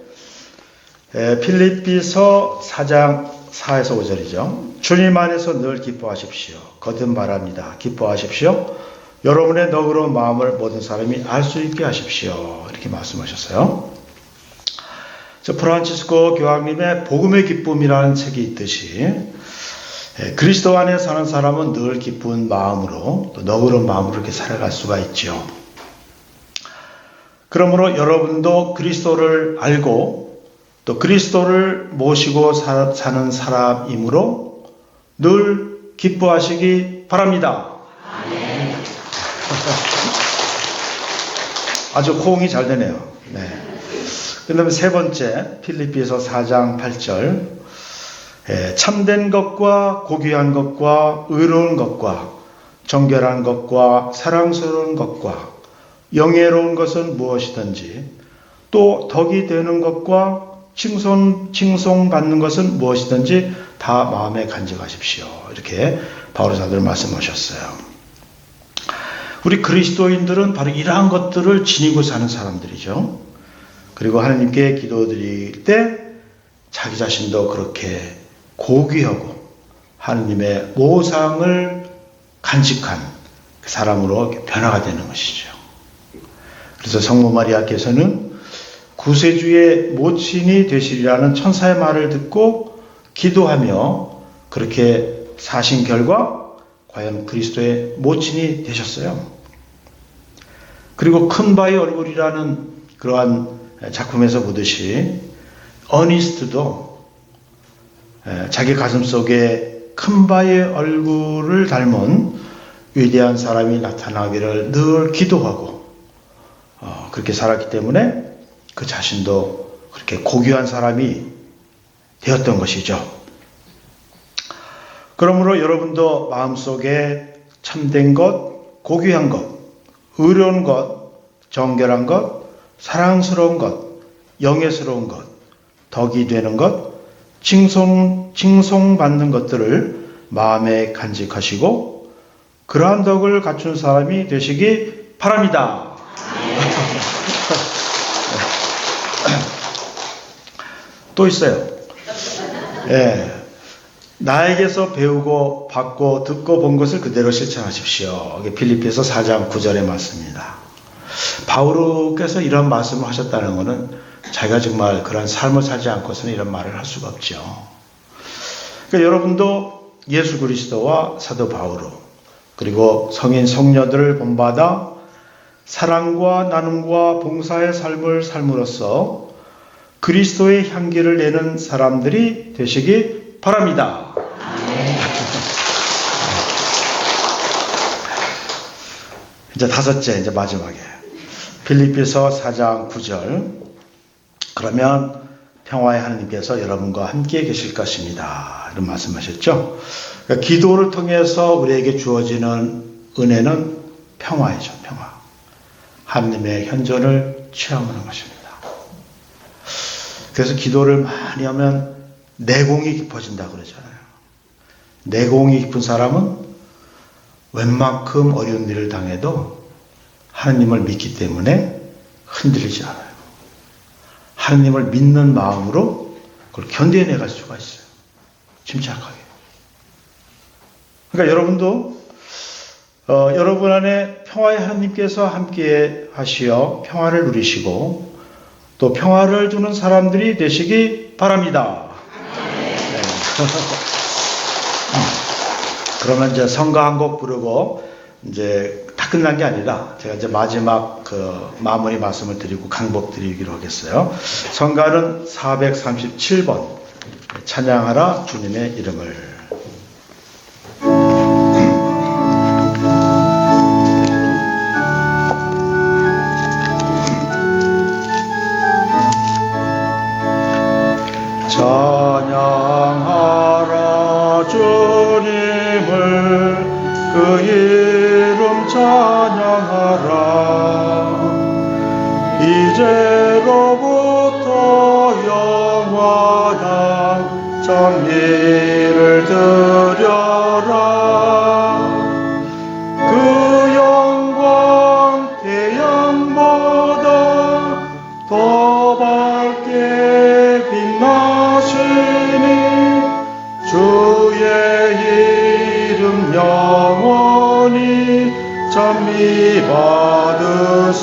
필립비서 4장 4에서 5절이죠. 주님 안에서 늘 기뻐하십시오. 거듭 말합니다. 기뻐하십시오. 여러분의 너그러운 마음을 모든 사람이 알 수 있게 하십시오. 이렇게 말씀하셨어요. 프란치스코 교황님의 복음의 기쁨이라는 책이 있듯이 그리스도 안에 사는 사람은 늘 기쁜 마음으로 또 너그러운 마음으로 이렇게 살아갈 수가 있죠. 그러므로 여러분도 그리스도를 알고 또 그리스도를 모시고 사는 사람이므로 늘 기뻐하시기 바랍니다. 아멘. 아주 호응이 잘 되네요. 네. 그 다음에 세 번째, 필립비서 4장 8절. 참된 것과 고귀한 것과 의로운 것과 정결한 것과 사랑스러운 것과 영예로운 것은 무엇이든지 또 덕이 되는 것과 칭송받는 것은 무엇이든지 다 마음에 간직하십시오. 이렇게 바울의 사도를 말씀하셨어요. 우리 그리스도인들은 바로 이러한 것들을 지니고 사는 사람들이죠. 그리고 하나님께 기도드릴 때 자기 자신도 그렇게 고귀하고 하나님의 모상을 간직한 그 사람으로 변화가 되는 것이죠. 그래서 성모 마리아께서는 구세주의 모친이 되시리라는 천사의 말을 듣고 기도하며 그렇게 사신 결과 과연 그리스도의 모친이 되셨어요. 그리고 큰 바의 얼굴이라는 그러한 작품에서 보듯이 어니스트도 자기 가슴 속에 큰 바의 얼굴을 닮은 위대한 사람이 나타나기를 늘 기도하고 그렇게 살았기 때문에 그 자신도 그렇게 고귀한 사람이 되었던 것이죠. 그러므로 여러분도 마음속에 참된 것, 고귀한 것, 의로운 것, 정결한 것, 사랑스러운 것, 영예스러운 것, 덕이 되는 것, 칭송받는 것들을 마음에 간직하시고 그러한 덕을 갖춘 사람이 되시기 바랍니다. 또 있어요. 예. 나에게서 배우고 받고 듣고 본 것을 그대로 실천하십시오. 빌립보서 4장 9절의 말씀입니다. 바울께서 이런 말씀을 하셨다는 것은 자기가 정말 그런 삶을 살지 않고서는 이런 말을 할 수가 없죠. 그러니까 여러분도 예수 그리스도와 사도 바울 그리고 성인 성녀들을 본받아 사랑과 나눔과 봉사의 삶을 삶으로써 그리스도의 향기를 내는 사람들이 되시기 바랍니다. 이제 다섯째, 이제 마지막에 빌립보서 4장 9절. 그러면 평화의 하나님께서 여러분과 함께 계실 것입니다. 이런 말씀하셨죠. 그러니까 기도를 통해서 우리에게 주어지는 은혜는 평화이죠. 평화. 하나님의 현존을 체험하는 것입니다. 그래서 기도를 많이 하면 내공이 깊어진다고 그러잖아요. 내공이 깊은 사람은 웬만큼 어려운 일을 당해도 하나님을 믿기 때문에 흔들리지 않아요. 하나님을 믿는 마음으로 그걸 견뎌내갈 수가 있어요. 침착하게. 그러니까 여러분도 여러분 안에 평화의 하나님께서 함께 하시어 평화를 누리시고 또 평화를 주는 사람들이 되시기 바랍니다. 네. 그러면 이제 성가 한 곡 부르고 이제 다 끝난 게 아니라 제가 이제 마지막 마무리 말씀을 드리고 강복 드리기로 하겠어요. 성가는 437번 찬양하라 주님의 이름을. 찬양하라 주님을 그 이름 찬양하라 이제로부터 영원한 정의를 드려라 그 영광 태양보다 더 밝게 빛나시니 주의 이름 영원히 찬미 받으소서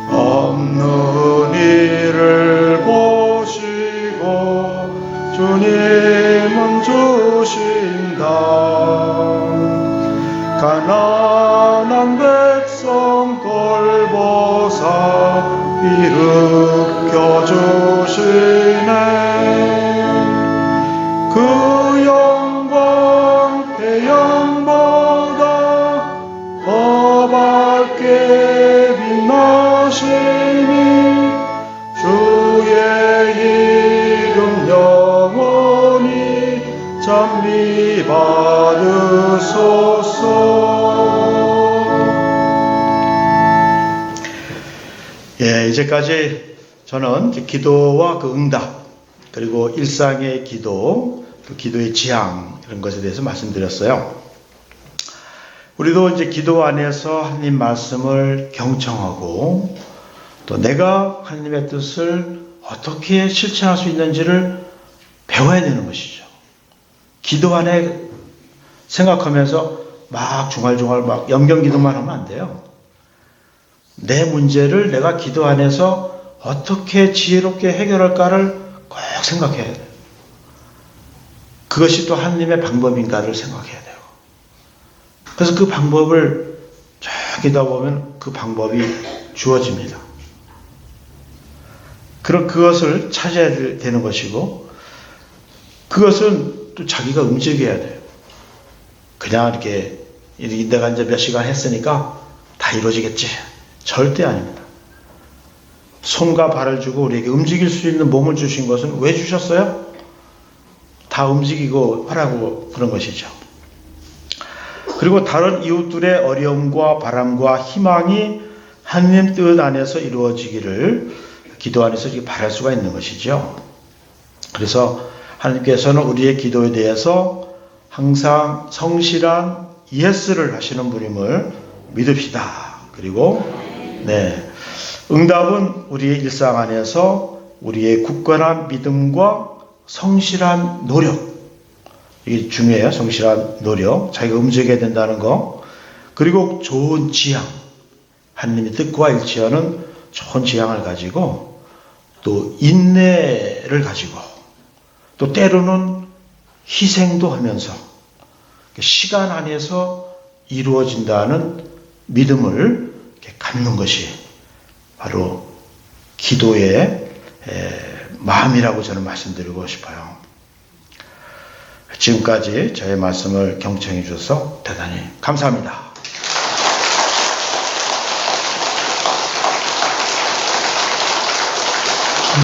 없는 이를 보시고 주님은 주신다 가난한 백성 돌보사 일으켜 주시네 그 영광 태양보다 더 밝게 빛나시니 주의 이름 영원히 찬미 받으소서. 예, 이제까지 저는 기도와 그 응답 그리고 일상의 기도, 또 기도의 지향 이런 것에 대해서 말씀드렸어요. 우리도 이제 기도 안에서 하나님 말씀을 경청하고 또 내가 하나님의 뜻을 어떻게 실천할 수 있는지를 배워야 되는 것이죠. 기도 안에 생각하면서 막 중얼중얼 막 염경기도만 하면 안 돼요. 내 문제를 내가 기도 안에서 어떻게 지혜롭게 해결할까를 꼭 생각해야 돼요. 그것이 또 하나님의 방법인가를 생각해야 돼요. 그래서 그 방법을 기도하다 보면 그 방법이 주어집니다. 그럼 그것을 찾아야 되는 것이고 그것은 또 자기가 움직여야 돼요. 그냥 이렇게 내가 이제 몇 시간 했으니까 다 이루어지겠지. 절대 아닙니다. 손과 발을 주고 우리에게 움직일 수 있는 몸을 주신 것은 왜 주셨어요? 다 움직이고 하라고 그런 것이죠. 그리고 다른 이웃들의 어려움과 바람과 희망이 하나님 뜻 안에서 이루어지기를 기도 안에서 이렇게 바랄 수가 있는 것이죠. 그래서 하나님께서는 우리의 기도에 대해서 항상 성실한 예스를 하시는 분임을 믿읍시다. 그리고 응답은 우리의 일상 안에서 우리의 굳건한 믿음과 성실한 노력, 이게 중요해요. 성실한 노력, 자기가 움직여야 된다는 거, 그리고 좋은 지향, 하나님의 뜻과 일치하는 좋은 지향을 가지고 또 인내를 가지고 또 때로는 희생도 하면서 시간 안에서 이루어진다는 믿음을 갖는 것이 바로 기도의 마음이라고 저는 말씀드리고 싶어요. 지금까지 저의 말씀을 경청해 주셔서 대단히 감사합니다.